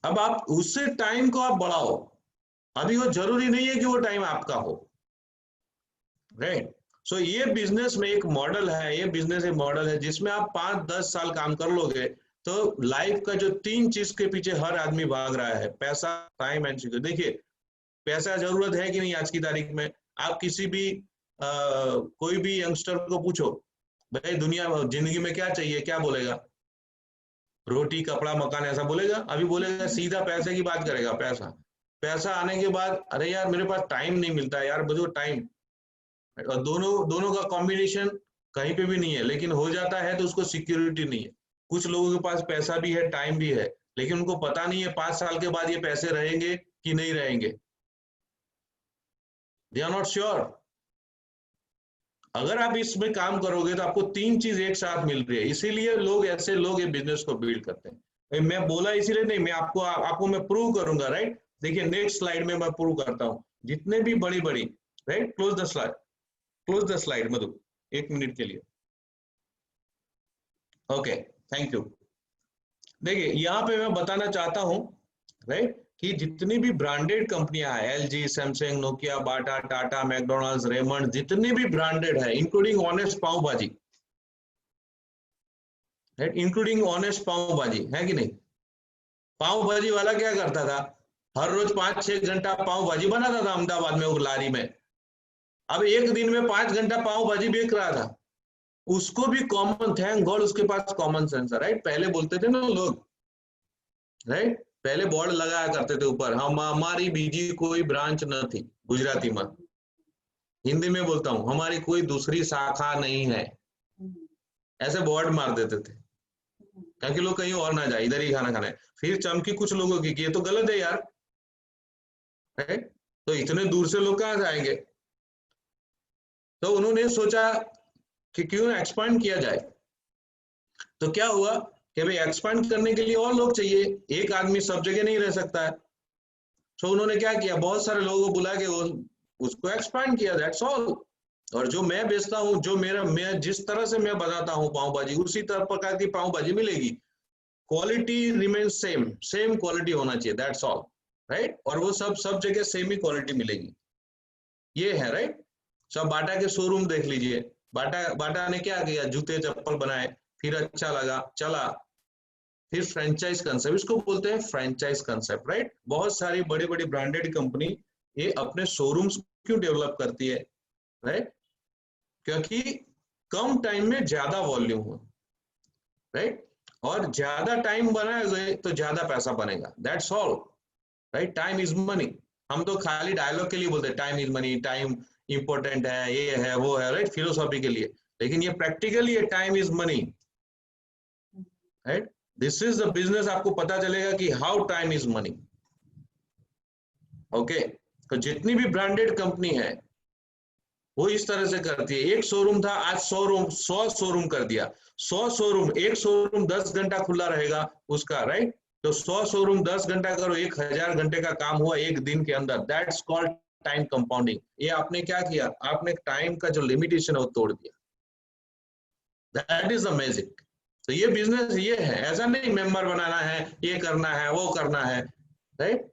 अब आप उससे टाइम को आप बढ़ाओ। अभी वो जरूरी नहीं है कि वो टाइम आपका हो, राइट? सो ये बिजनेस में एक मॉडल है, ये बिजनेस एक मॉडल है जिसमें आप 5-10 साल काम कर लोगे तो लाइफ का जो 3 चीज के पीछे हर आदमी भाग रहा है, पैसा, टाइम एंड सिक्योरिटी। देखिए, पैसा जरूरत है कि नहीं आज की तारीख में? आप किसी भी कोई भी यंगस्टर को पूछो, भाई दुनिया जिंदगी में क्या चाहिए, क्या बोलेगा? रोटी, कपड़ा, मकान, ऐसा बोलेगा? अभी बोलेगा सीधा पैसे की बात करेगा। पैसा आने के बाद अरे यार मेरे पास टाइम नहीं मिलता यार, मुझे टाइम। और दोनों का कॉम्बिनेशन कहीं पे भी नहीं है, लेकिन हो जाता है तो उसको सिक्योरिटी नहीं है। कुछ लोगों के पास पैसा भी है, टाइम भी है, लेकिन उनको पता नहीं है 5 साल के बाद ये पैसे रहेंगे कि नहीं रहेंगे। They are not sure. अगर आप इसमें काम करोगे तो आपको 3 चीज एक साथ मिल रही है, इसीलिए ऐसे लोग ये बिजनेस को बिल्ड करते हैं। मैं बोला इसीलिए नहीं, मैं आपको मैं प्रूव करूंगा, राइट? देखिए नेक्स्ट स्लाइड में मैं प्रूव करता हूं। जितने भी बड़ी, right, close the slide Madhu, 1 minute के लिए। Okay, thank you. देखिए यहाँ पे मैं बताना चाहता हूं, राइट, कि जितनी भी ब्रांडेड कंपनियां हैं, एलजी, सैमसंग, नोकिया, बाटा, टाटा, मैकडोनल्ड्स, रेमंड, जितनी भी ब्रांडेड है, इंक्लूडिंग ऑनेस्ट पाव भाजी, राइट, इंक्लूडिंग ऑनेस्ट पाव भाजी, है कि नहीं? पाव भाजी वाला क्या करता था? हर रोज 5-6 घंटा पाव भाजी बनाता था अहमदाबाद में, वो लारी में। अब एक दिन में 5 घंटा पाव भाजी बेच रहा था। उसको भी कॉमन, थैंक गॉड उसके पास कॉमन सेंस है, राइट? पहले बोलते थे ना लोग, राइट, पहले बोर्ड लगाया करते थे ऊपर, हमारी बीजी कोई ब्रांच न थी, गुजराती में। हिंदी में बोलता हूं, हमारी कोई दूसरी शाखा नहीं है, ऐसे बोर्ड मार देते थे ताकि लोग कहीं और ना जाए, इधर ही खाना खाना। फिर चमकी कुछ लोगों की, ये तो गलत है यार, राइट? तो इतने दूर से लोग कहाँ जाएंगे? तो उन्होंने सोचा कि क्यों एक्सपांड किया जाए। तो क्या हुआ कि भाई एक्सपांड करने के लिए और लोग चाहिए, एक आदमी सब जगह नहीं रह सकता है। तो उन्होंने क्या किया, बहुत सारे लोगों को बुला के उसको एक्सपांड किया, दैट्स ऑल। और जो मैं बेचता हूँ, मैं जिस तरह से मैं बनाता हूँ पाव भाजी, उसी तरह प्रकार की पाव भाजी मिलेगी। क्वालिटी रिमेन सेम क्वालिटी होना चाहिए, दैट्स ऑल, राइट? और वो सब जगह सेम ही क्वालिटी मिलेगी, ये है, राइट? सब बाटा के शोरूम देख लीजिए, बाटा ने क्या किया, जूते चप्पल बनाए, फिर अच्छा लगा, चला, फिर फ्रेंचाइज कंसेप्ट, इसको बोलते हैं फ्रेंचाइज कंसेप्ट, राइट? बहुत सारी बड़ी बड़ी ब्रांडेड कंपनी ये अपने शोरूम्स क्यों डेवलप करती है, राइट? क्योंकि कम टाइम में ज्यादा वॉल्यूम हो, राइट? और ज्यादा टाइम बनाएंगे तो ज्यादा पैसा बनेगा, that's all, right? Time is money. हम तो खाली डायलॉग के लिए बोलते हैं time is money, time important है, ये है वो है, राइट? फिलोसॉफी के लिए, लेकिन ये प्रैक्टिकली है, time is money, right? This is the business. आपको पता चलेगा कि how time is money, okay? तो जितनी भी ब्रांडेड कंपनी है वो इस तरह से करती है। एक शोरूम था, आज 100 शोरूम कर दिया। 100 शोरूम, एक शोरूम 10 घंटा खुला रहेगा उसका, राइट? तो 100 शोरूम 10 घंटा करो, 1000 घंटे का काम हुआ एक दिन के अंदर, दैट्स कॉल्ड टाइम कंपाउंडिंग। ये आपने क्या किया, आपने टाइम का जो लिमिटेशन है वो तोड़ दिया, दैट इज द मैजिक। तो ये बिजनेस ये है, ऐसा नहीं मेंबर बनाना है, ये करना है, वो करना है, राइट?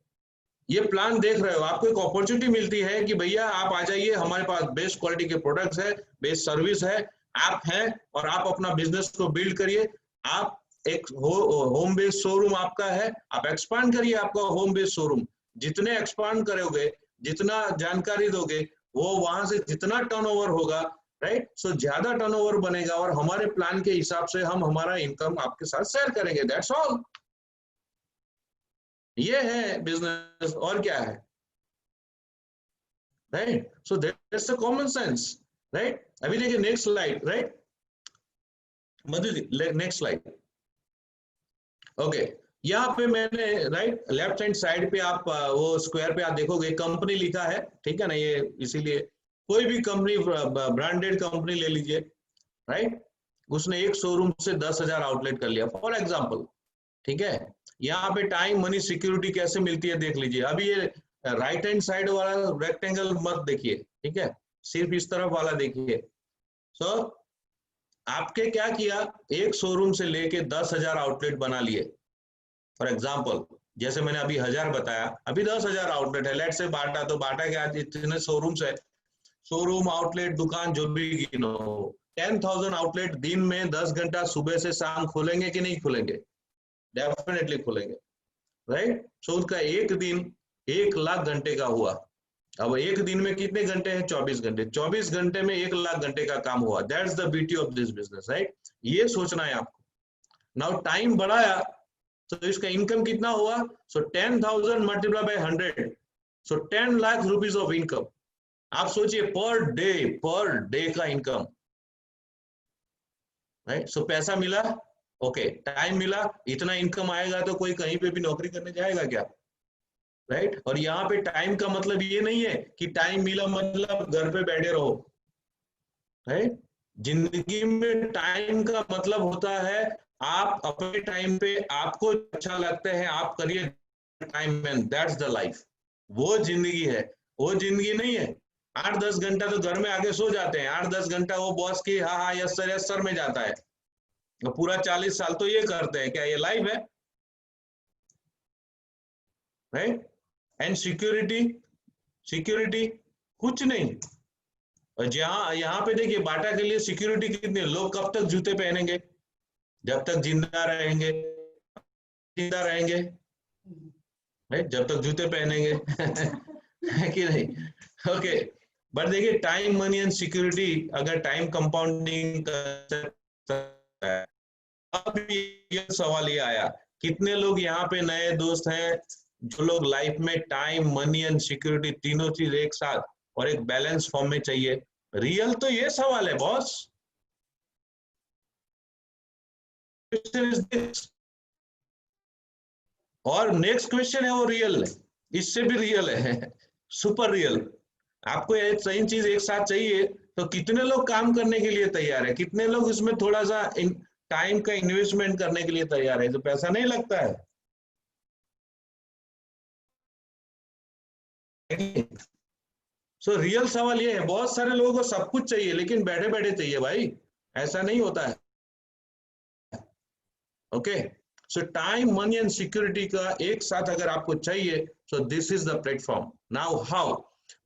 ये प्लान देख रहे हो, आपको एक अपॉर्चुनिटी मिलती है कि भैया आप आ जाइए, हमारे पास बेस्ट क्वालिटी के प्रोडक्ट्स है, बेस्ट सर्विस है, आप हैं, और आप अपना बिजनेस को बिल्ड करिए। आप एक होम बेस्ड शोरूम आपका है, आप एक्सपांड करिए आपका होम बेस्ड शोरूम। जितने एक्सपांड करोगे, जितना जानकारी दोगे, वो वहां से जितना टर्नओवर होगा, राइट? सो ज्यादा टर्नओवर बनेगा, और हमारे प्लान के हिसाब से हम हमारा इनकम आपके साथ शेयर करेंगे, दैट्स ऑल। ये है बिजनेस, और क्या है, right? So that's the common sense, right? अभी देखिए next slide, right Madhu ji, next slide. Okay, यहाँ पे मैंने, राइट, लेफ्ट हैंड साइड पे आप वो स्क्वायर पे आप देखोगे कंपनी लिखा है, ठीक है ना? ये इसीलिए कोई भी कंपनी, ब्रांडेड कंपनी ले लीजिए, राइट? उसने एक शोरूम से 10,000 आउटलेट कर लिया फॉर एग्जाम्पल, ठीक है। यहाँ पे टाइम मनी सिक्योरिटी कैसे मिलती है देख लीजिए। अभी ये राइट हैंड साइड वाला रेक्टेंगल मत देखिए, ठीक है, सिर्फ इस तरफ वाला देखिए। सो आपके क्या किया, एक शोरूम से लेके 10,000 आउटलेट बना लिए फॉर एग्जाम्पल। जैसे मैंने अभी 1000 बताया, अभी 10,000 आउटलेट है। लेट से बाटा, तो बाटा के आज इतने शोरूम्स है, शोरूम आउटलेट दुकान जो भी गिनो, 10,000 आउटलेट दिन में 10 घंटा सुबह से शाम खुलेंगे कि नहीं खुलेंगे? डेफिनेटली खुलेंगे, राइट। सो उसका एक दिन 1,00,000 घंटे का हुआ। अब एक दिन में कितने घंटे हैं? 24 घंटे। 24 घंटे में 1,00,000 घंटे का काम हुआ। That's the beauty of this business, right. ये सोचना है आपको। नाउ टाइम बढ़ाया तो इसका इनकम कितना हुआ? सो 10,000 multiply by 100, so 10 lakh rupees of income. आप सोचिए पर डे का इनकम, राइट। सो पैसा मिला, ओके, टाइम मिला, इतना इनकम आएगा तो कोई कहीं पे भी नौकरी करने जाएगा क्या, राइट। और यहाँ पे टाइम का मतलब ये नहीं है कि टाइम मिला मतलब घर पे बैठे रहो, राइट। जिंदगी में टाइम का मतलब होता है आप अपने टाइम पे आपको अच्छा लगता है आप करिए time man, that's the life. वो जिंदगी है, वो जिंदगी नहीं है 8-10 घंटा तो घर में आके सो जाते हैं, 8-10 घंटा वो बॉस की हाँ हाँ यस सर में जाता है, पूरा 40 साल तो ये करते हैं। क्या ये लाइफ है, राइट। एंड सिक्योरिटी कुछ नहीं। और जहां यहाँ पे देखिए बाटा के लिए सिक्योरिटी कितनी, लोग कब तक जूते पहनेंगे? जब तक जिंदा रहेंगे, राइट, जब तक जूते पहनेंगे है कि नहीं? ओके, बट देखिए टाइम मनी एंड सिक्योरिटी, अगर टाइम कंपाउंडिंग अब ये सवाल ये आया, कितने लोग यहाँ पे नए दोस्त हैं जो लोग लाइफ में टाइम मनी एंड सिक्योरिटी तीनों चीज एक साथ और एक बैलेंस फॉर्म में चाहिए? रियल तो ये सवाल है बॉस। और नेक्स्ट क्वेश्चन है वो रियल है, इससे भी रियल है सुपर रियल। आपको ये सही चीज एक साथ चाहिए तो कितने लोग काम करने के लिए तैयार है? कितने लोग इसमें थोड़ा सा टाइम का इन्वेस्टमेंट करने के लिए तैयार है? तो पैसा नहीं लगता है। सो रियल सवाल ये है, बहुत सारे लोगों को सब कुछ चाहिए लेकिन बैठे बैठे चाहिए भाई, ऐसा नहीं होता है। Okay, so time money and security का एक साथ अगर आपको चाहिए, सो this is the platform. Now how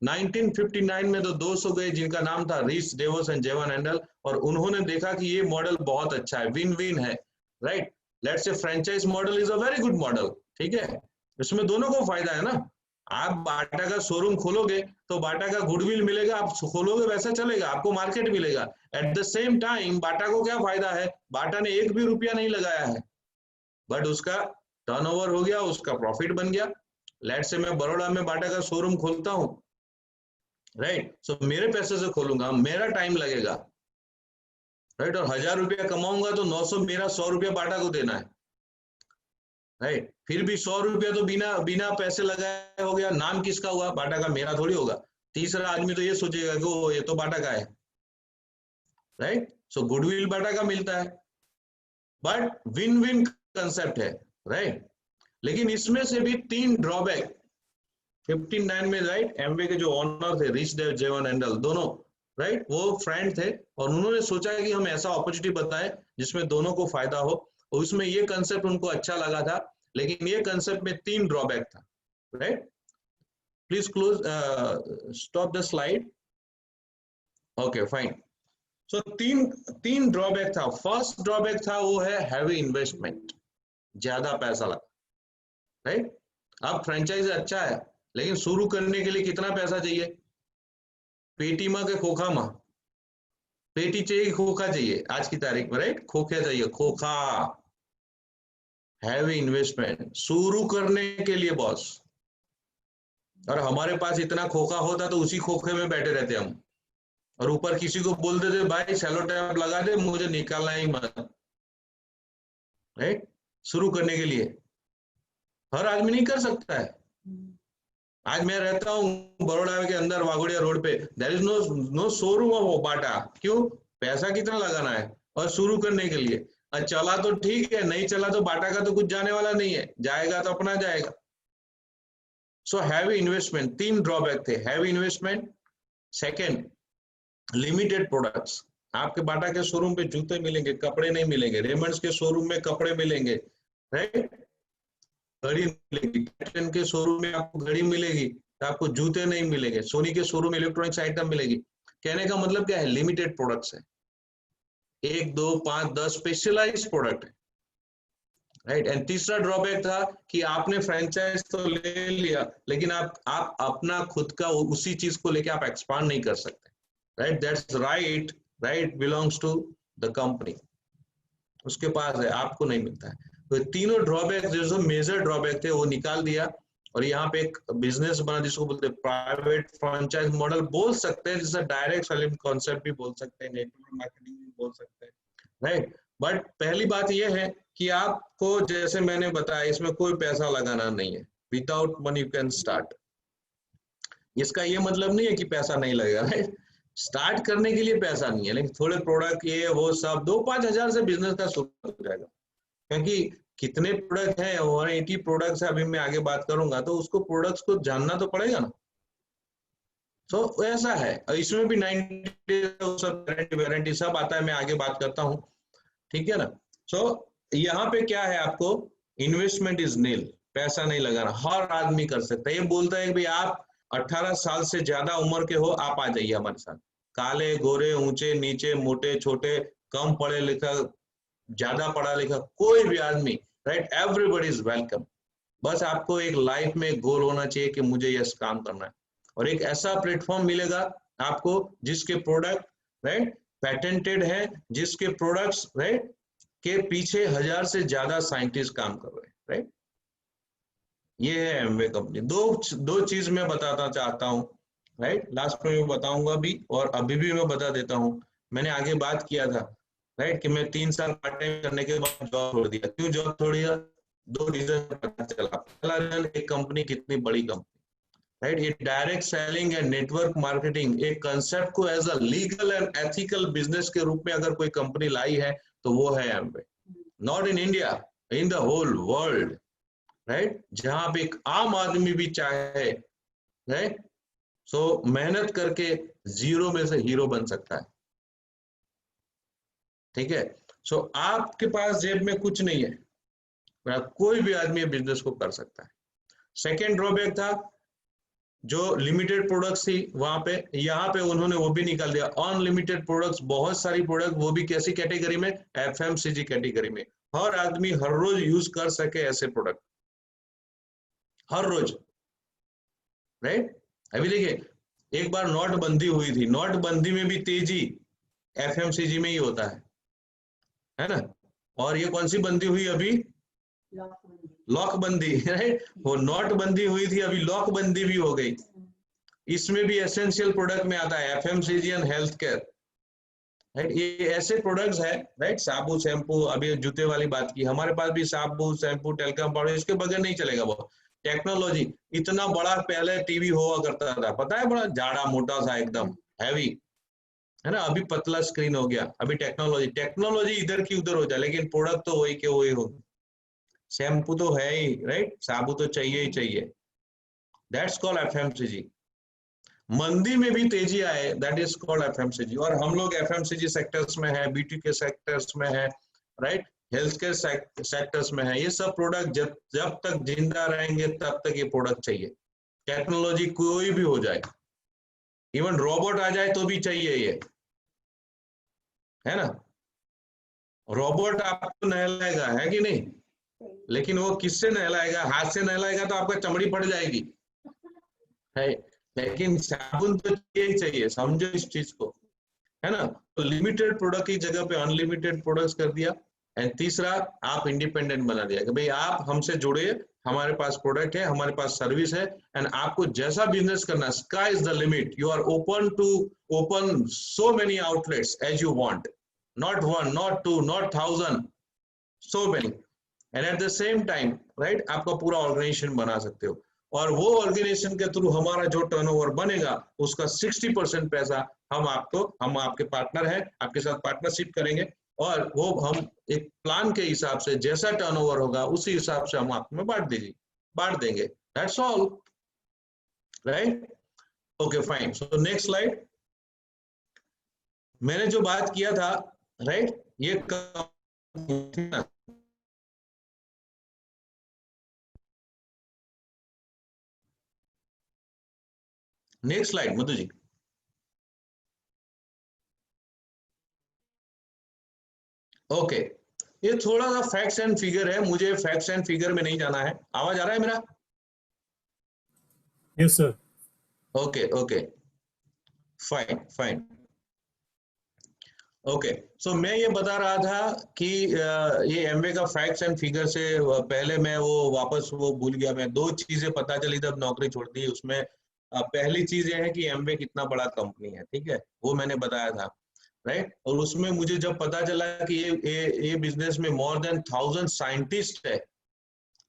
1959 में तो 200 गए जिनका नाम था रीस डेवोस एंड जेवन हैंडल, और उन्होंने देखा कि ये मॉडल बहुत अच्छा है, विन विन है, right. Let's say franchise model is a very good model, ठीक है, इसमें दोनों को फायदा है ना। आप बाटा का शोरूम खोलोगे तो बाटा का गुडविल मिलेगा, आप खोलोगे वैसा चलेगा, आपको मार्केट मिलेगा। एट द सेम टाइम बाटा को क्या फायदा है? बाटा ने एक भी रुपया नहीं लगाया है, बट उसका टर्नओवर हो गया, उसका प्रॉफिट बन गया। लेट से मैं बड़ौदा में बाटा का शोरूम खोलता हूं, राइट, सो मेरे पैसे से खोलूंगा, मेरा टाइम लगेगा, राइट, और 1000 रुपया कमाऊंगा तो 900 मेरा 100 रुपया बाटा को देना है, राइट। फिर भी 100 रुपया तो बिना पैसे लगाए हो गया, नाम किसका हुआ? बाटा का, मेरा थोड़ी होगा। तीसरा आदमी तो ये सोचेगा कि वो ये तो बाटा का है, राइट। सो गुडविल बाटा का मिलता है, बट विन विन कंसेप्ट है, राइट। लेकिन इसमें से भी 3 ड्रॉबैक 59 में, राइट, एमवे के जो ऑनर थे रीस डेव जेवन हैंडल दोनों, राइट, वो फ्रेंड थे और उन्होंने सोचा कि हम ऐसा अपॉर्चुनिटी बताएं जिसमें दोनों को फायदा हो, और उसमें ये कंसेप्ट उनको अच्छा लगा था, लेकिन ये कंसेप्ट में 3 ड्रॉबैक था, right. Please close, stop the slide. Okay fine. So तीन ड्रॉबैक था। फर्स्ट ड्रॉबैक था वो है हैवी इन्वेस्टमेंट, ज्यादा पैसा लगा, राइट। अब फ्रेंचाइज अच्छा है लेकिन शुरू करने के लिए कितना पैसा चाहिए? पेटी माँ के खोखा माँ, पेटी चाहिए, खोखा चाहिए आज की तारीख में, राइट, खोखा चाहिए, खोखा। हैवी इन्वेस्टमेंट शुरू करने के लिए बॉस, और हमारे पास इतना खोखा होता तो उसी खोखे में बैठे रहते हम, और ऊपर किसी को बोल देते भाई सेलो टैप लगा दे, मुझे निकालना ही मत, राइट। शुरू करने के लिए हर आदमी नहीं कर सकता है। आज मैं रहता हूँ बड़ौदा के अंदर वाघोड़िया रोड पे, there is no showroom of Bata. क्यों? पैसा कितना लगाना है? और शुरू करने के लिए। चला तो ठीक है, नहीं चला तो बाटा का तो कुछ जाने वाला नहीं है, जाएगा तो अपना जाएगा। सो हैवी इन्वेस्टमेंट, 3 ड्रॉबैक थे, heavy investment, second limited products. आपके बाटा के शोरूम पे जूते मिलेंगे, कपड़े नहीं मिलेंगे, रेमंड्स के शोरूम में कपड़े मिलेंगे, राइट, घड़ी मिलेगी, कैटन के शोरूम में आपको घड़ी मिलेगी, तो आपको जूते नहीं मिलेंगे, सोनी के शोरूम में इलेक्ट्रॉनिक्स आइटम मिलेगी। कहने का मतलब क्या है, लिमिटेड प्रोडक्ट्स है, 1, 2, 5, 10 स्पेशलाइज्ड प्रोडक्ट है, राइट। एंड तीसरा ड्रॉबैक था कि आपने फ्रेंचाइज तो ले लिया, लेकिन आप अपना खुद का उसी चीज को लेके आप एक्सपांड नहीं कर सकते, right. That's right belongs to the company, उसके पास है, आपको नहीं मिलता है। तो तीनों ड्रॉबैक जो मेजर ड्रॉबैक थे वो निकाल दिया, और यहाँ पे एक बिजनेस बना जिसको बोलते हैं प्राइवेट फ्रेंचाइज मॉडल बोल सकते हैं, जिसे डायरेक्ट सेलिंग कॉन्सेप्ट भी बोल सकते हैं, नेटवर्क मार्केटिंग भी बोल सकते हैं, राइट। बट पहली बात यह है कि आपको, जैसे मैंने बताया, इसमें कोई पैसा लगाना नहीं है, without money you can start. इसका ये मतलब नहीं है कि पैसा नहीं लगेगा, राइट। स्टार्ट करने के लिए पैसा नहीं है, लेकिन थोड़े प्रोडक्ट ये वो सब 2-5 हजार से बिजनेस का शुरू हो जाएगा, क्योंकि कितने प्रोडक्ट हैं, 180 प्रोडक्ट्स है, अभी मैं आगे बात करूंगा, तो उसको प्रोडक्ट्स को जानना तो पड़ेगा ना। तो ऐसा है, इसमें भी 90 सब वारंटी सब आता है, मैं आगे बात करता हूँ, ठीक है ना। सो यहाँ पे क्या है, आपको इन्वेस्टमेंट इज नील, पैसा नहीं लगाना, हर आदमी कर सकता है। ये बोलता है कि भाई आप 18 साल से ज्यादा उम्र के हो, आप आ जाइए हमारे साथ, काले गोरे ऊंचे नीचे मोटे छोटे कम पढ़े लिखा ज्यादा पढ़ा लिखा कोई भी आदमी, राइट, एवरीबॉडी इज वेलकम। बस आपको एक लाइफ में गोल होना चाहिए कि मुझे यह काम करना है, और एक ऐसा प्लेटफॉर्म मिलेगा आपको जिसके प्रोडक्ट, राइट, पेटेंटेड है, जिसके प्रोडक्ट्स, राइट, के पीछे 1000 से ज्यादा साइंटिस्ट काम कर रहे हैं, राइट। ये है एमवे कंपनी। दो चीज मैं बताना चाहता हूँ, राइट, लास्ट में मैं बताऊंगा भी, और अभी भी मैं बता देता हूँ। मैंने आगे बात किया था, राइट, कि मैं 3 साल पार्ट टाइम करने के बाद जॉब छोड़ दिया। क्यों जॉब छोड़ दिया? 2 रीजन पता चला। पहला रीजन, एक कंपनी कितनी बड़ी कंपनी, राइट, ये direct selling and network marketing एक कंसेप्ट को as a legal and ethical business के रूप में अगर कोई कंपनी लाई है तो वो है Amway. Not in India, in the whole world, right, जहां पे एक आम आदमी भी चाहे, राइट, सो मेहनत करके जीरो में से हीरो बन सकता है, ठीक है। सो आपके पास जेब में कुछ नहीं है, कोई भी आदमी बिजनेस को कर सकता है। सेकेंड ड्रॉबैक था जो लिमिटेड प्रोडक्ट्स थी, वहां पे, यहाँ पे उन्होंने वो भी निकाल दिया, अनलिमिटेड प्रोडक्ट्स, बहुत सारी प्रोडक्ट, वो भी कैसी कैटेगरी में, एफएमसीजी कैटेगरी में, हर आदमी हर रोज यूज कर सके ऐसे प्रोडक्ट, हर रोज, राइट। अभी देखिए, एक बार नोटबंदी हुई थी, नोटबंदी में भी तेजी एफएमसीजी में ही होता है ना। और ये कौन सी बंदी हुई अभी? लॉक बंदी, राइट। वो नोटबंदी हुई थी, अभी लॉक बंदी भी हो गई। इसमें भी एसेंशियल प्रोडक्ट में आता है FMCG and health care, right. ये ऐसे प्रोडक्ट्स है, राइट, साबु शैम्पू, अभी जूते वाली बात की, हमारे पास भी साबु शैम्पू टेलकम पाउडर, इसके बगैर नहीं चलेगा। वो टेक्नोलॉजी, इतना बड़ा पहले टीवी हुआ करता था, पता है, बड़ा जाड़ा मोटा सा एकदम हैवी, है ना, अभी पतला स्क्रीन हो गया। अभी टेक्नोलॉजी इधर की उधर हो जाए, लेकिन प्रोडक्ट तो वही के वही होगी। शैम्पू तो है ही, राइट, साबु तो चाहिए ही चाहिए, दैट्स कॉल्ड एफएमसीजी। मंदी में भी तेजी आए, दैट इज कॉल्ड एफएमसीजी। और हम लोग एफएमसीजी सेक्टर्स में है, बीटी के सेक्टर्स में है, राइट, हेल्थ केयर सेक्टर्स में है। ये सब प्रोडक्ट जब तक जिंदा रहेंगे तब तक ये प्रोडक्ट चाहिए। टेक्नोलॉजी कोई भी हो जाए, इवन रोबोट आ जाए तो भी चाहिए ये, है ना। रोबोट आपको नहलाएगा, है कि नहीं, लेकिन वो किससे नहलाएगा? हाथ से नहलाएगा तो आपका चमड़ी फट जाएगी, है, लेकिन साबुन तो चाहिए ही चाहिए, समझो इस चीज को, है ना। तो लिमिटेड प्रोडक्ट की जगह पे अनलिमिटेड प्रोडक्ट्स कर दिया। एंड तीसरा, आप इंडिपेंडेंट बना दिया कि भाई आप हमसे जुड़े, हमारे पास प्रोडक्ट है, हमारे पास सर्विस है, एंड आपको जैसा बिजनेस करना, sky is the limit, you are open to open so many outlets as you want, not 1, not 2, not 1000, so many, and at the same time, right, आपका पूरा ऑर्गेनाइजेशन बना सकते हो। और वो ऑर्गेनाइजेशन के थ्रू हमारा जो टर्नओवर बनेगा, उसका 60% पैसा हम आपके पार्टनर है, आपके साथ पार्टनरशिप करेंगे, और वो हम एक प्लान के हिसाब से जैसा टर्नओवर होगा उसी हिसाब से हम आपको में बांट देंगे। That's all, right? Okay fine. So next slide. मैंने जो बात किया था, राइट, ये नेक्स्ट स्लाइड मधु जी। ओके, ये थोड़ा सा फैक्ट्स एंड फिगर है, मुझे फैक्ट्स एंड फिगर में नहीं जाना है। आवाज आ रहा है मेरा? Yes, sir. Okay okay fine fine. Okay, so मैं ये बता रहा था कि ये एमवे का फैक्ट्स एंड फिगर से पहले मैं वो वापस वो भूल गया। मैं दो चीजें पता चली तब नौकरी छोड़ दी। उसमें पहली चीज ये है कि एमवे कितना बड़ा कंपनी है, ठीक है, वो मैंने बताया था, राइट? और उसमें मुझे जब पता चला कि ये बिजनेस में मोर देन 1000 साइंटिस्ट है,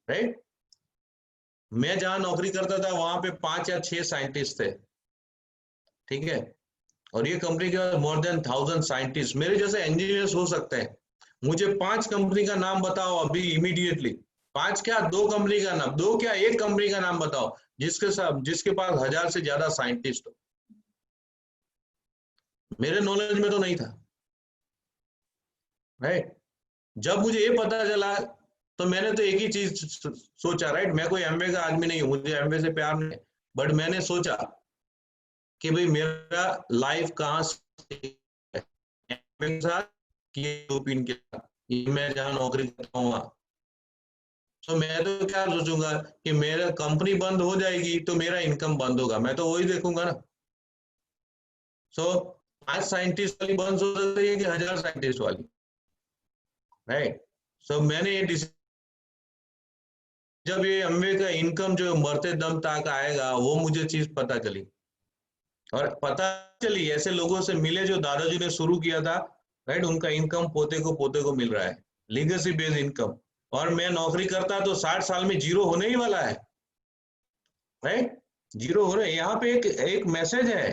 राइट? मैं जहां नौकरी करता था वहां पे 5 या 6 साइंटिस्ट थे, ठीक है, और ये कंपनी के मोर देन 1000 साइंटिस्ट। मेरे जैसे इंजीनियर्स हो सकते हैं। मुझे 5 कंपनी का नाम बताओ अभी इमीडिएटली। 5 क्या, 2 कंपनी का नाम, 2 क्या, 1 कंपनी का नाम बताओ जिसके पास 1000 से ज्यादा साइंटिस्ट हो। मेरे नॉलेज में तो नहीं था, राइट? जब मुझे ये पता चला तो मैंने तो एक ही चीज सोचा, राइट? मैं कोई एमवे का आदमी नहीं हूं, मुझे एमवे से प्यार नहीं है, बट मैंने सोचा कि भाई मेरा लाइफ कहाँ से के साथ कि यूरोपियन के साथ, ये मैं जहाँ नौकरी करता हूँ वहाँ। तो मैं तो क्या सोचूंगा कि मेरा कंपनी बंद हो जाएगी तो मेरा इनकम बंद होगा, मैं तो वही देखूंगा ना। सो 5 साइंटिस्ट वाली बंद हो सकती है कि 1000 साइंटिस्ट वाली, राइट? सो मैंने ये जब ये एमवे का इनकम जो मरते दम तक आएगा वो मुझे चीज पता चली। और पता चली ऐसे लोगों से मिले जो दादाजी ने शुरू किया था, राइट? उनका इनकम पोते को मिल रहा है, लीगेसी बेस्ड इनकम। और मैं नौकरी करता तो 60 साल में जीरो होने ही वाला है, राइट? जीरो हो रहे। यहाँ पे एक मैसेज है,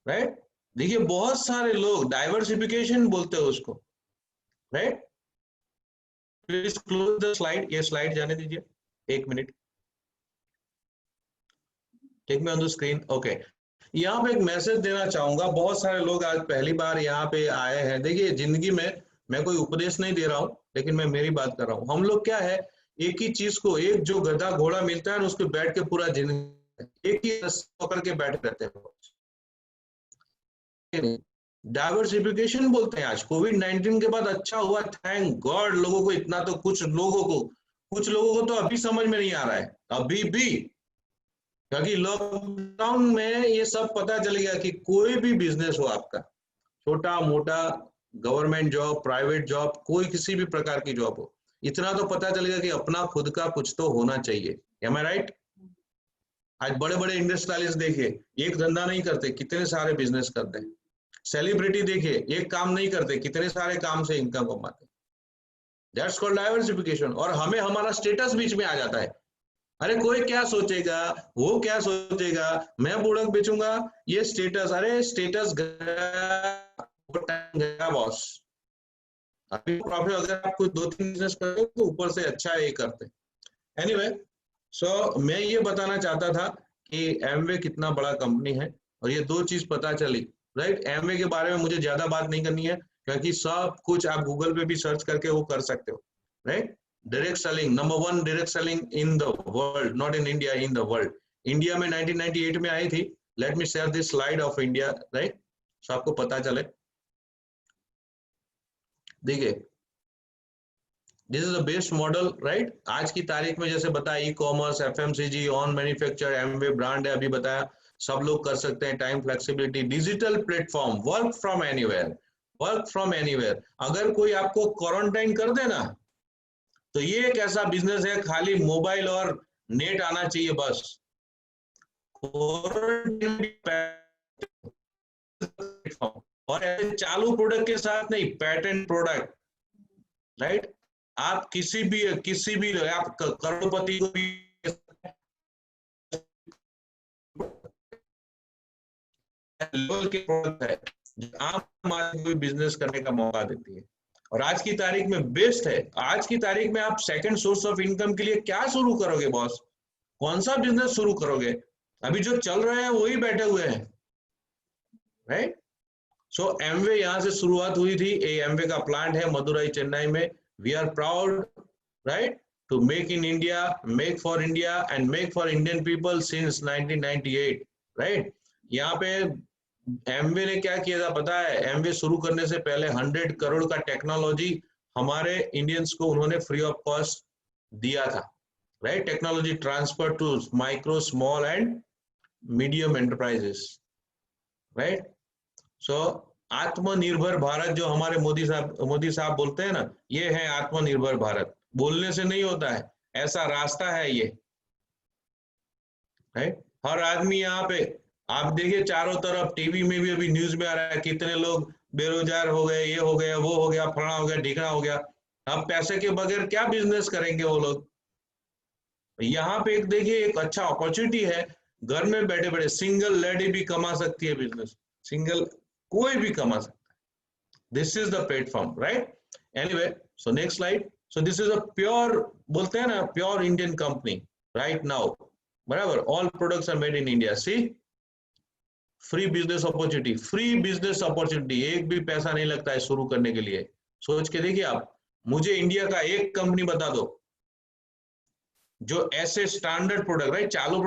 राइट? देखिए बहुत सारे लोग डाइवर्सिफिकेशन बोलते हैं उसको, right? Please close the slide, ये स्लाइड जाने दीजिए 1 minute. Take me on the screen. Okay, यहाँ पे एक मैसेज देना चाहूंगा। बहुत सारे लोग आज पहली बार यहाँ पे आए हैं। देखिए जिंदगी में मैं कोई उपदेश नहीं दे रहा हूँ, लेकिन मैं मेरी बात कर रहा हूँ। हम लोग क्या है, एक ही चीज को, एक जो गधा घोड़ा मिलता है ना, उस पर बैठ के पूरा जिंदगी एक ही पकड़ के बैठे रहते हैं। डाइवर्सिफिकेशन बोलते हैं आज। कोविड-19 के बाद अच्छा हुआ, थैंक गॉड। लोगों को इतना तो, कुछ लोगों को तो अभी समझ में नहीं आ रहा है, अभी भी, क्योंकि लॉकडाउन में ये सब पता चल गया कि कोई भी बिजनेस हो आपका, छोटा मोटा, गवर्नमेंट जॉब, प्राइवेट जॉब, कोई किसी भी प्रकार की जॉब हो, इतना तो पता चल गया कि अपना खुद का कुछ तो होना चाहिए। M I right? आज बड़े बड़े इंडस्ट्रियलिस्ट देखिए, एक धंधा नहीं करते, कितने सारे बिजनेस करते हैं। सेलिब्रिटी देखिए, एक काम नहीं करते, कितने सारे काम से इनकम कमाते हैं। That's called diversification. और हमें हमारा स्टेटस बीच में आ जाता है। अरे कोई क्या सोचेगा, वो क्या सोचेगा, मैं प्रोडक्ट बेचूंगा, ये स्टेटस, अरे स्टेटस गया बॉस। अभी प्रॉफिट, अगर आप कुछ 2-3 बिजनेस करते तो ऊपर से अच्छा ये करते। एनीवे, सो मैं ये बताना चाहता था कि एमवे कितना बड़ा कंपनी है, और ये 2 चीज पता चली, राइट? एमवे के बारे में मुझे ज्यादा बात नहीं करनी है, क्योंकि सब कुछ आप गूगल पे भी सर्च करके वो कर सकते हो, right? Direct selling, number 1 direct selling in the world, not in India, in the world. India में 1998 में आई थी। Let me share this slide of India, right? So आपको पता चले। देखिए, this is the best model, right? आज की तारीख में जैसे बताया, e commerce, FMCG, on manufacture, Amway brand है, अभी बताया, सब लोग कर सकते हैं। Time flexibility, digital platform, work from anywhere, work from anywhere. अगर कोई आपको क्वारंटाइन कर देना तो ये एक ऐसा बिजनेस है, खाली मोबाइल और नेट आना चाहिए बस। और ऐसे चालू प्रोडक्ट के साथ नहीं, पैटेंट प्रोडक्ट, राइट? आप किसी भी आप करोड़पति को भी लेवल के प्रोडक्ट है, आम आदमी को बिजनेस करने का मौका देती है। और आज की तारीख में बेस्ट है। आज की तारीख में आप सेकंड सोर्स ऑफ इनकम के लिए क्या शुरू करोगे बॉस? कौन सा बिजनेस शुरू करोगे? अभी जो चल रहे हैं वही बैठे हुए हैं, राइट? सो एमवे यहां से शुरुआत हुई थी। एमवे का प्लांट है मदुरई चेन्नई में। We are proud, right, to make in India, make for India and make for Indian people since 1998, right? यहाँ पे एमवे ने क्या किया था पता है? एमवे शुरू करने से पहले 100 करोड़ का टेक्नोलॉजी हमारे इंडियंस को उन्होंने फ्री ऑफ कॉस्ट दिया था, right? Technology transfer to micro, small and medium enterprises, right? So आत्मनिर्भर भारत जो हमारे मोदी साहब बोलते हैं ना, ये है आत्मनिर्भर भारत। बोलने से नहीं होता है, ऐसा रास्ता है ये, राइट? हर आदमी यहाँ पे, आप देखिए चारों तरफ टीवी में भी अभी न्यूज में आ रहा है कितने लोग बेरोजगार हो गए, ये हो गया, वो हो गया, फलाना हो गया, ढिकना हो गया। अब पैसे के बगैर क्या बिजनेस करेंगे वो लोग? यहाँ पे एक देखिए एक अच्छा अपॉर्चुनिटी है, घर में बैठे बैठे सिंगल लेडी भी कमा सकती है बिजनेस, सिंगल कोई भी कमा सकता है। This is the platform, right? Anyway, so next slide. So this is a pure, बोलते हैं ना, pure Indian company right now, बराबर। All products are made in India. See, free business opportunity, free business opportunity, एक भी पैसा नहीं लगता है शुरू करने के लिए। सोच के देखिए आप, मुझे इंडिया का एक कंपनी बता दो जो ऐसे स्टैंडर्ड प्रोडक्ट, राइट, चालू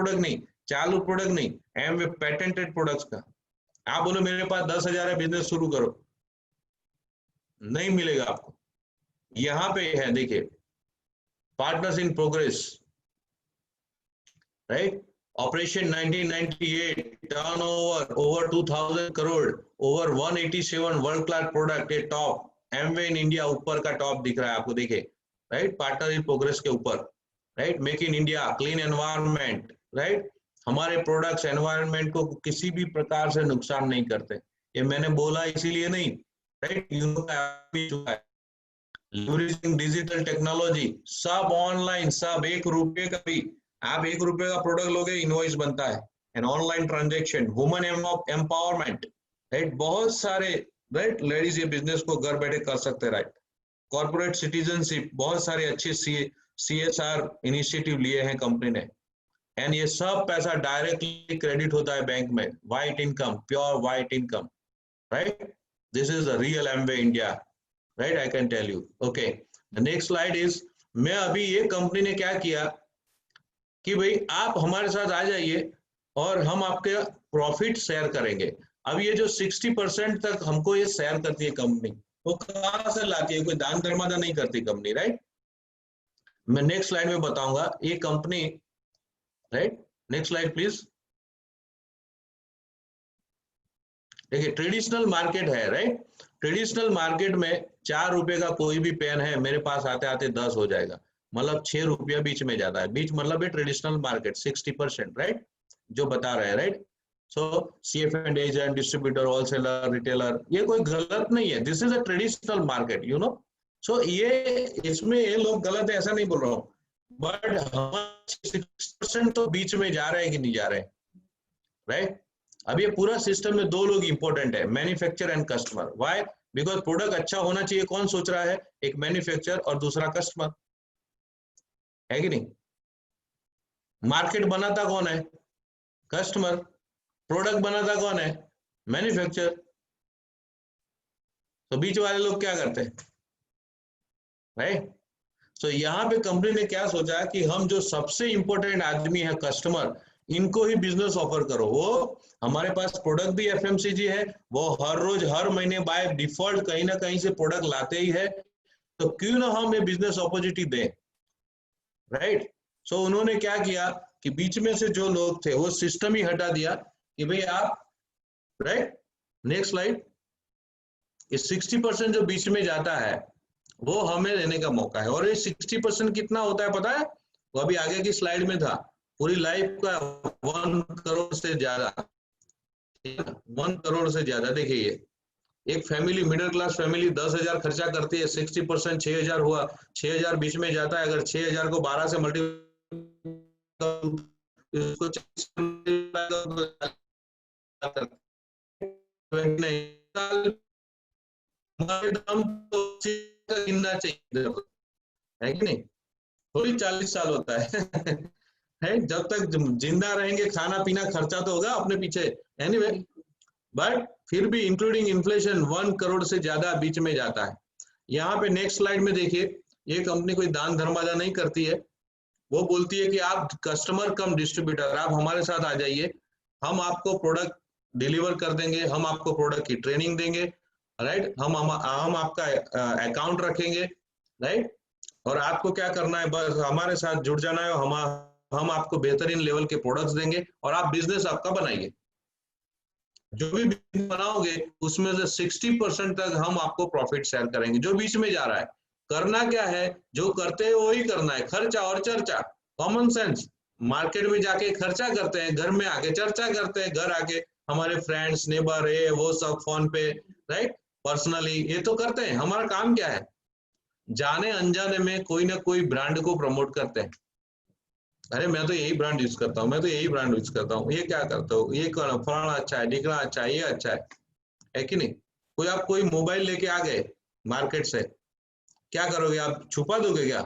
प्रोडक्ट नहीं, एमवे पेटेंटेड प्रोडक्ट्स का। आप बोलो मेरे पास 10,000 है, बिजनेस शुरू करो, नहीं मिलेगा आपको। यहां पे है देखिए, partners in progress, right? Operation 1998, turnover over 2000 crore, over 187 world class product, ये टॉप एमवे इन इंडिया ऊपर का टॉप दिख रहा है आपको, देखिए, राइट? पार्टनर इन प्रोग्रेस के ऊपर, right? Make in India, clean environment, right? हमारे प्रोडक्ट्स एनवायरनमेंट को किसी भी प्रकार से नुकसान नहीं करते। ये मैंने बोला इसीलिए नहीं, राइट? यूजिंग डिजिटल टेक्नोलॉजी, सब ऑनलाइन, सब 1 रुपए का भी, आप 1 रुपए का प्रोडक्ट लोगे, इनवॉइस बनता है, an online transaction, women empowerment, right? बहुत सारे, राइट, लेडीज ये बिजनेस को घर बैठे कर सकते हैं, राइट? कॉर्पोरेट सिटीजनशिप, बहुत सारे अच्छे CSR इनिशिएटिव लिए हैं कंपनी ने, एंड ये सब पैसा डायरेक्टली क्रेडिट होता है बैंक में, white income, pure white income, right? This is the real Amway India, right? I can tell you. Okay, the next slide is, मैं अभी ये कंपनी ने क्या किया कि भाई आप हमारे साथ आ जाइए और हम आपके प्रॉफिट शेयर करेंगे। अब ये जो 60% तक हमको ये शेयर करती है कंपनी, वो कहां से लाती है? कोई दान धर्मादा नहीं करती कंपनी, राइट? मैं नेक्स्ट स्लाइड में बताऊंगा ये company, right? Next slide please. देखिए, ट्रेडिशनल मार्केट है, राइट? ट्रेडिशनल मार्केट में 4 रुपए का कोई भी पेन है, मेरे पास आते आते 10 हो जाएगा, मतलब 6 रुपया बीच में जाता है। बीच मतलब ये ट्रेडिशनल मार्केट 60%, राइट? जो बता रहे हैं, right? So CF and agent, distributor, wholesaler, retailer, ये कोई गलत नहीं है, this is a traditional market, you know. So ये इसमें ये लोग गलत है ऐसा नहीं बोल रहा हूँ, बट हम 60% तो बीच में जा रहे हैं कि नहीं जा रहे हैं, राइट? अब ये पूरा सिस्टम में 2 लोग इंपॉर्टेंट है, manufacture and customer. Why? Because product अच्छा होना चाहिए, कौन सोच रहा है? एक मैन्युफैक्चर और दूसरा कस्टमर, है कि नहीं? मार्केट बनाता कौन है? कस्टमर। प्रोडक्ट बनाता कौन है? मैन्युफैक्चर। तो बीच वाले लोग क्या करते हैं, राइट? तो यहाँ पे कंपनी ने क्या सोचा कि हम जो सबसे इंपॉर्टेंट आदमी है कस्टमर, इनको ही बिजनेस ऑफर करो। वो हमारे पास प्रोडक्ट भी FMCG है, वो हर रोज हर महीने बाय डिफॉल्ट कहीं ना कहीं से प्रोडक्ट लाते ही है, तो क्यों ना हम ये बिजनेस अपॉर्चुनिटी दें, राइट? सो उन्होंने क्या किया कि बीच में से जो लोग थे वो सिस्टम ही हटा दिया कि भाई आप, राइट? Next slide. इस 60% जो बीच में जाता है वो हमें लेने का मौका है, और ये 60% कितना होता है पता है? वो अभी आगे की स्लाइड में था, पूरी लाइफ का 1 करोड़ से ज्यादा, 1 करोड़ से ज्यादा। देखिए ये एक फैमिली, मिडिल क्लास फैमिली 10,000 खर्चा करती है, 60% 6,000 हुआ, 6,000 बीच में जाता है। अगर 6,000 को 12 से हमारे दम तो गिनना चाहिए, है कि नहीं? थोड़ी 40 साल होता है है जब तक जिंदा रहेंगे खाना पीना खर्चा तो होगा अपने पीछे एनीवे, बट फिर भी इंक्लूडिंग इन्फ्लेशन 1 करोड़ से ज्यादा बीच में जाता है। यहाँ पे नेक्स्ट स्लाइड में देखिए, ये कंपनी कोई दान धर्मादा नहीं करती है, वो बोलती है कि आप कस्टमर कम डिस्ट्रीब्यूटर, आप हमारे साथ आ जाइए, हम आपको प्रोडक्ट डिलीवर कर देंगे, हम आपको प्रोडक्ट की ट्रेनिंग देंगे, राइट, हम आपका अकाउंट रखेंगे, राइट, और आपको क्या करना है, बस हमारे साथ जुड़ जाना है, हम आपको बेहतरीन लेवल के प्रोडक्ट्स देंगे और आप बिजनेस आपका बनाइए। जो भी बिजनेस बनाओगे उसमें से 60% तक हम आपको प्रॉफिट शेयर करेंगे। जो बीच में जा रहा है, करना क्या है, जो करते हैं वही करना है, खर्चा और चर्चा, कॉमन सेंस। मार्केट में जाके खर्चा करते हैं, घर में आके चर्चा करते हैं, घर आके हमारे फ्रेंड्स नेबर है वो सब फोन पे, राइट, पर्सनली ये तो करते हैं। हमारा काम क्या है, जाने अनजाने में कोई ना कोई ब्रांड को प्रमोट करते हैं। अरे मैं तो यही ब्रांड यूज करता हूँ, मैं तो यही ब्रांड यूज करता हूँ, ये क्या करता हूँ, ये फलाना अच्छा है, ढिकना अच्छा है, ये अच्छा है कि नहीं? कोई आप कोई मोबाइल लेके आ गए मार्केट से, क्या करोगे आप, छुपा दोगे क्या?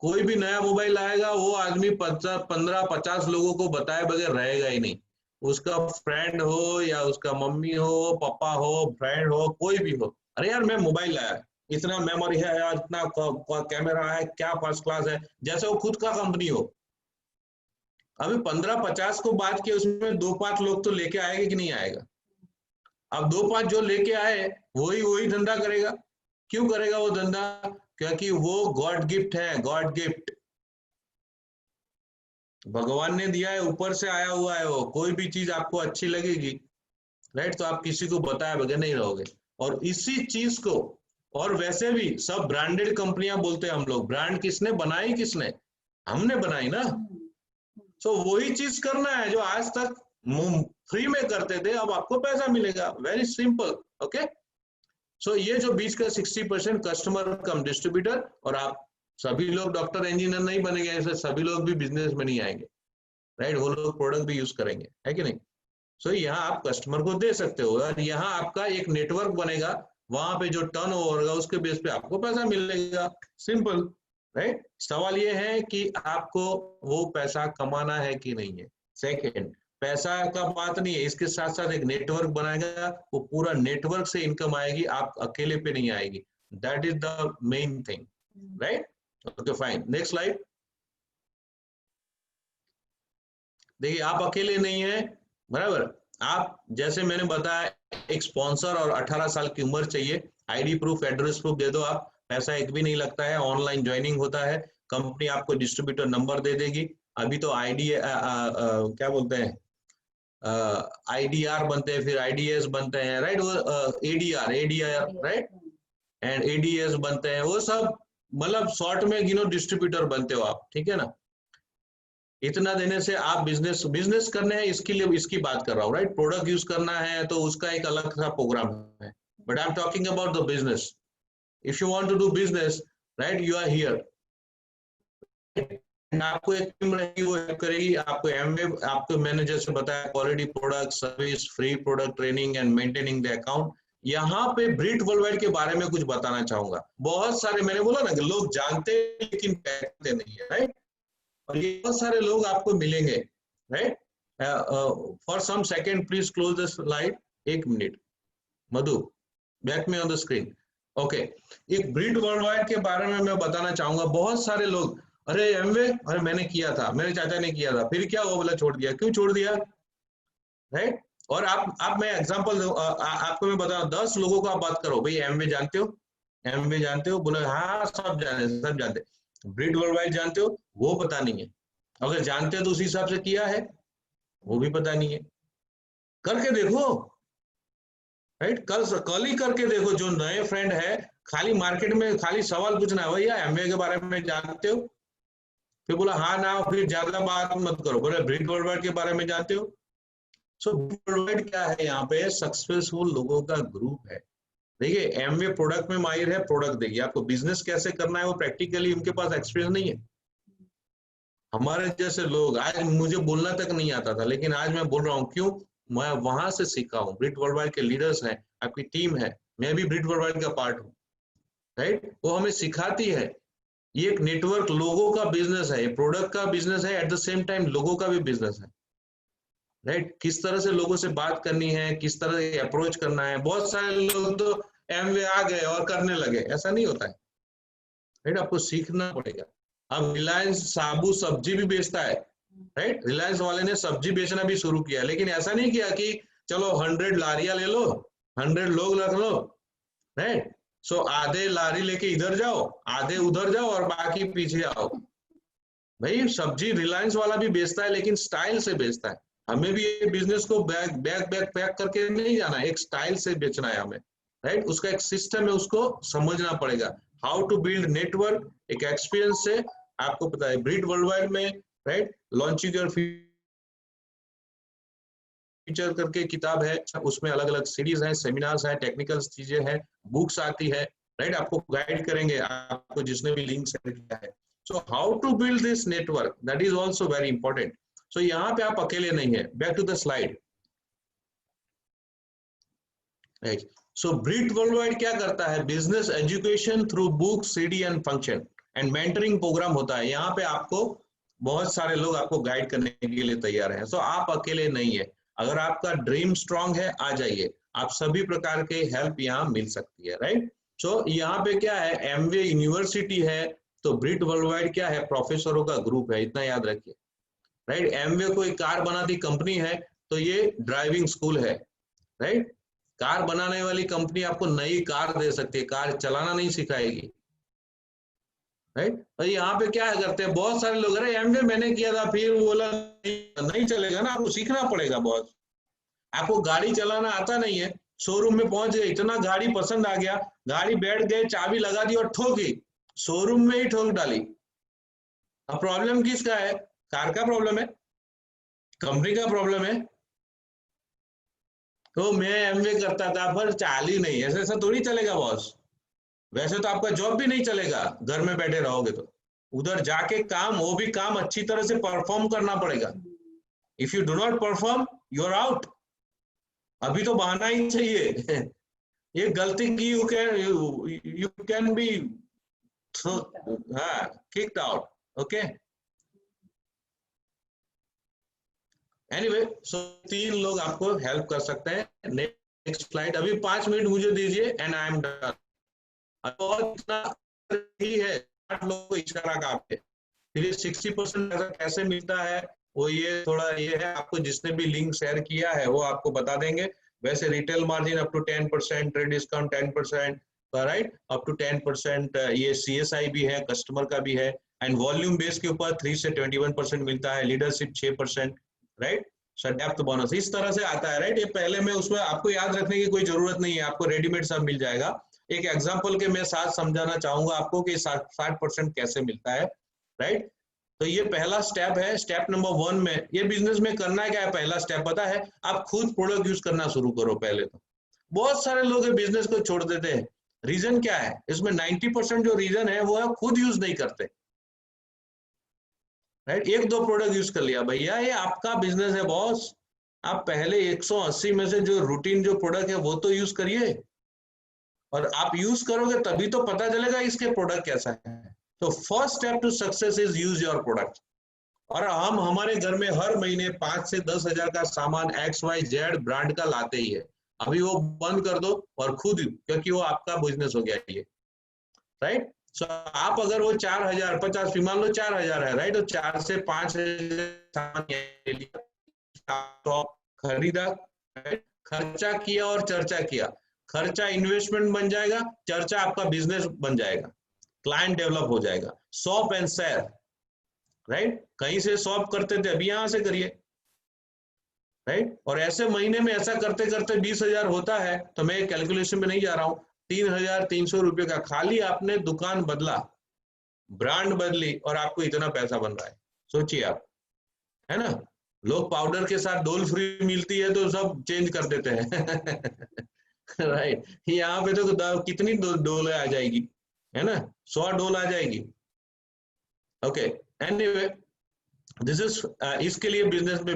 कोई भी नया मोबाइल आएगा वो आदमी 15-50 लोगों को बताए बगैर रहेगा ही नहीं। उसका फ्रेंड हो या उसका मम्मी हो, पापा हो, फ्रेंड हो, कोई भी हो, अरे यार मैं मोबाइल लाया, इतना मेमोरी है यार, इतना कैमरा है, क्या फर्स्ट क्लास है, जैसे वो खुद का कंपनी हो। अभी 15-50 को बात किया, उसमें 2-5 लोग तो लेके आएगा कि नहीं आएगा? अब 2-5 जो लेके आए वही धंधा करेगा। क्यों करेगा वो धंधा? क्योंकि वो गॉड गिफ्ट है, गॉड गिफ्ट भगवान ने दिया है, ऊपर से आया हुआ है वो। कोई भी चीज आपको अच्छी लगेगी, राइट, तो आप किसी को बताए बगैर नहीं रहोगे। और इसी चीज को, और वैसे भी सब ब्रांडेड कंपनियां बोलते हैं हम लोग, ब्रांड किसने बनाई, किसने, हमने बनाई ना। सो वही चीज करना है जो आज तक फ्री में करते थे, अब आपको पैसा मिलेगा, वेरी सिंपल, ओके। सो ये जो बीच का 60% कस्टमर कम डिस्ट्रीब्यूटर, और आप सभी लोग डॉक्टर इंजीनियर नहीं बनेंगे, ऐसे सभी लोग भी बिजनेस में नहीं आएंगे, राइट, वो लोग प्रोडक्ट भी यूज करेंगे, है कि नहीं? सो यहाँ आप कस्टमर को दे सकते हो, और यहाँ आपका एक नेटवर्क बनेगा, वहां पे जो टर्न ओवर होगा उसके बेस पे आपको पैसा मिलेगा, सिंपल, राइट। सवाल ये है कि आपको वो पैसा कमाना है कि नहीं है। सेकेंड, पैसा का बात नहीं है, इसके साथ साथ एक नेटवर्क बनाएगा, वो पूरा नेटवर्क से इनकम आएगी, आप अकेले पे नहीं आएगी। That is the main thing, right. Okay fine, next slide. देखिए आप अकेले नहीं है, बराबर। आप, जैसे मैंने बताया, एक स्पॉन्सर और 18 साल की उम्र चाहिए, आईडी प्रूफ, एड्रेस प्रूफ दे दो आप, पैसा एक भी नहीं लगता है, ऑनलाइन ज्वाइनिंग होता है, कंपनी आपको डिस्ट्रीब्यूटर नंबर दे देगी। अभी तो आईडी क्या बोलते हैं, आईडीआर बनते हैं, फिर आईडीएस बनते हैं, राइट, वो एडीआर राइट, एंड एडीएस बनते हैं, वो सब मतलब शॉर्ट में गिनो डिस्ट्रीब्यूटर बनते हो आप, ठीक है ना। इतना देने से आप बिजनेस करने हैं, इसके लिए इसकी बात कर रहा हूँ, राइट। प्रोडक्ट यूज करना है तो उसका एक अलग सा प्रोग्राम है, but I am talking about the business. If you want to do business, right, you are here, आपको एक टीम रहेगी, वो हेल्प करेगी आपको। एमवे आपको मैंने जैसे बताया, quality product service, free product training and maintaining the account. यहाँ पे ब्रिट वर्ल्डवाइड के बारे में कुछ बताना चाहूंगा। बहुत सारे, मैंने बोला ना कि लोग जानते लेकिन कहते नहीं है, राइट, और ये बहुत सारे लोग आपको मिलेंगे, right. For some second please close the slide, 1 minute, Madhu back में ऑन द स्क्रीन, ओके। एक ब्रिट वर्ल्डवाइड के बारे में मैं बताना चाहूंगा। बहुत सारे लोग, अरे एमवे, अरे मैंने किया था, मेरे चाचा ने किया था, फिर क्या हुआ, बोला छोड़ दिया। क्यों छोड़ दिया, राइट। और आप मैं एग्जांपल आपको मैं बता, 10 लोगों को आप बात करो, भाई एमवे जानते हो, एमवे जानते हो, बोले हाँ सब जानते। ब्रिट वर्ल्डवाइड जानते हो, वो पता नहीं है। अगर जानते हो तो उसी हिसाब से किया है, वो भी पता नहीं है। करके देखो, राइट, कल ही करके देखो। जो नए फ्रेंड है, खाली मार्केट में खाली सवाल पूछना है, भैया एमवे के बारे में जानते हो, फिर बोला हाँ ना, फिर ज्यादा बात मत करो, बोले ब्रिट वर्ल्डवाइड के बारे में जानते हो। सो ब्रिट वर्ल्डवाइड क्या है, यहाँ पे सक्सेसफुल लोगों का ग्रुप है। देखिए एमवे प्रोडक्ट में माहिर है, प्रोडक्ट देगी आपको, बिजनेस कैसे करना है वो प्रैक्टिकली उनके पास एक्सपीरियंस नहीं है। हमारे जैसे लोग, आज मुझे बोलना तक नहीं आता था, लेकिन आज मैं बोल रहा हूँ, क्यों, मैं वहां से सीखा हूँ। ब्रिट वर्ल्डवाइड के लीडर्स हैं, आपकी टीम है, मैं भी ब्रिट वर्ल्डवाइड का पार्ट हूँ, राइट। वो हमें सिखाती है, ये एक नेटवर्क लोगों का बिजनेस है, प्रोडक्ट का बिजनेस है, एट द सेम टाइम लोगों का भी बिजनेस है, राइट। किस तरह से लोगों से बात करनी है, किस तरह से अप्रोच करना है। बहुत सारे लोग तो एमवे आ गए और करने लगे, ऐसा नहीं होता है, राइट। आपको सीखना पड़ेगा। अब रिलायंस साबू सब्जी भी बेचता है, राइट। रिलायंस वाले ने सब्जी बेचना भी शुरू किया, लेकिन ऐसा नहीं किया कि चलो 100 लारियां ले लो, 100 लोग रख लो, राइट। सो आधे लारी लेके इधर जाओ, आधे उधर जाओ और बाकी पीछे आओ। भाई सब्जी रिलायंस वाला भी बेचता है, लेकिन स्टाइल से बेचता है। हमें भी ये बिजनेस को बैग बैग बैग पैक करके नहीं जाना है, एक स्टाइल से बेचना है हमें, राइट। उसका एक सिस्टम है, उसको समझना पड़ेगा। हाउ टू बिल्ड नेटवर्क, एक एक्सपीरियंस से आपको पता है। ब्रिट वर्ल्डवाइड में, राइट, लॉन्चिंग योर फ्यूचर करके किताब है, उसमें अलग अलग सीरीज है, सेमिनार्स है, टेक्निकल चीजें हैं, बुक्स आती है, राइट। आपको गाइड करेंगे, आपको जिसने भी लिंक शेयर किया है। So how to build this network, that is also very important. So यहाँ पे आप अकेले नहीं है। Back to the slide, right. So Brit worldwide क्या करता है? Business education through book, CD and function and mentoring program होता है। यहाँ पे आपको बहुत सारे लोग आपको गाइड करने के लिए तैयार हैं। सो आप अकेले नहीं है। अगर आपका ड्रीम स्ट्रांग है, आ जाइए, आप सभी प्रकार के हेल्प यहाँ मिल सकती है, राइट। सो यहाँ पे क्या है, एमवे यूनिवर्सिटी है, तो ब्रिट वर्ल्डवाइड क्या है, प्रोफेसरों का ग्रुप है, इतना याद रखिए, राइट। एमवे कोई कार बनाती कंपनी है, तो ये ड्राइविंग स्कूल है, राइट। कार बनाने वाली कंपनी आपको नई कार दे सकती है, कार चलाना नहीं सिखाएगी, राइट। और यहाँ पे क्या करते हैं बहुत सारे लोग, अरे एमवे मैंने किया था, फिर बोला नहीं चलेगा ना, आपको सीखना पड़ेगा बहुत। आपको गाड़ी चलाना आता नहीं है, शोरूम में पहुंच गए, इतना गाड़ी पसंद आ गया, गाड़ी बैठ गए, चाबी लगा दी और ठोकी, शोरूम में ही ठोक डाली। अब प्रॉब्लम किसका है? कार का प्रॉब्लम है, कंपनी का प्रॉब्लम है। तो मैं एमवे करता था पर चाल ही नहीं, ऐसे ऐसा थोड़ी चलेगा बॉस। वैसे तो आपका जॉब भी नहीं चलेगा, घर में बैठे रहोगे तो। उधर जाके काम, वो भी काम अच्छी तरह से परफॉर्म करना पड़ेगा। If you do not perform, you are out. अभी तो बहाना ही चाहिए। ये गलती की, you can be kicked out, okay. Anyway, so 3 लोग आपको हेल्प कर सकते हैं। नेक्स्ट स्लाइड, अभी 5 मिनट मुझे दीजिए एंड आई एम डन। और इतना ही है, 8 लोगों को इशारा का आपके। फिर 60% कैसे मिलता है, वो ये थोड़ा ये है, आपको जिसने भी लिंक शेयर किया है वो आपको बता देंगे। वैसे retail margin up to 10%, trade discount 10%, right, up to 10%। ये सीएसआई भी है, कस्टमर का भी है, एंड वॉल्यूम बेस के ऊपर 3 से 21% मिलता है, लीडरशिप 6%, राइट। डेप्थ बोनस इस तरह से आता है, राइट। ये पहले में उसमें आपको याद रखने की कोई जरूरत नहीं है, आपको रेडीमेड सब मिल जाएगा। एक एग्जांपल के मैं साथ समझाना चाहूंगा आपको कि 60% कैसे मिलता है, राइट। तो ये पहला स्टेप है। स्टेप नंबर 1 में ये बिजनेस में करना है क्या है? पहला स्टेप पता है, आप खुद प्रोडक्ट यूज करना शुरू करो पहले तो। बहुत सारे लोग बिजनेस को छोड़ देते हैं। रीजन क्या है इसमें? 90% जो रीजन है वो है खुद यूज नहीं करते, राइट। 1-2 प्रोडक्ट यूज कर लिया, भैया ये आपका बिजनेस है बॉस, आप पहले 180 में से जो रूटीन जो प्रोडक्ट है वो तो यूज करिए, और आप यूज करोगे तभी तो पता चलेगा इसके प्रोडक्ट कैसा है। तो first step to success is use your product. और हम हमारे घर में हर महीने 5 से 10 हजार का सामान XYZ ब्रांड का लाते ही है। अभी वो बंद कर दो और खुद, क्योंकि वो आपका बिजनेस हो गया ये, राइट। सो आप अगर वो 4050 मान लो 4000 है, राइट, तो 4 से 5 खरीदा, खर्चा किया और चर्चा किया। खर्चा इन्वेस्टमेंट बन जाएगा, चर्चा आपका बिजनेस बन जाएगा, क्लाइंट डेवलप हो जाएगा। Shop and share, right. कहीं से शॉप करते थे, अभी यहां से करिए, राइट। और ऐसे महीने में ऐसा करते करते 20,000 होता है, तो मैं कैलकुलेशन में नहीं जा रहा हूं, 3,300 रुपये का खाली आपने दुकान बदला, ब्रांड बदली, और आपको इतना पैसा बन रहा है। सोचिए आप, है ना। लोग पाउडर के साथ डोल फ्री मिलती है तो सब चेंज कर देते हैं। राइट। यहाँ पे तो कितनी डोल आ जाएगी, है ना, 100 डोल आ जाएगी। ओके, एनीवे दिस इज, इसके लिए बिजनेस में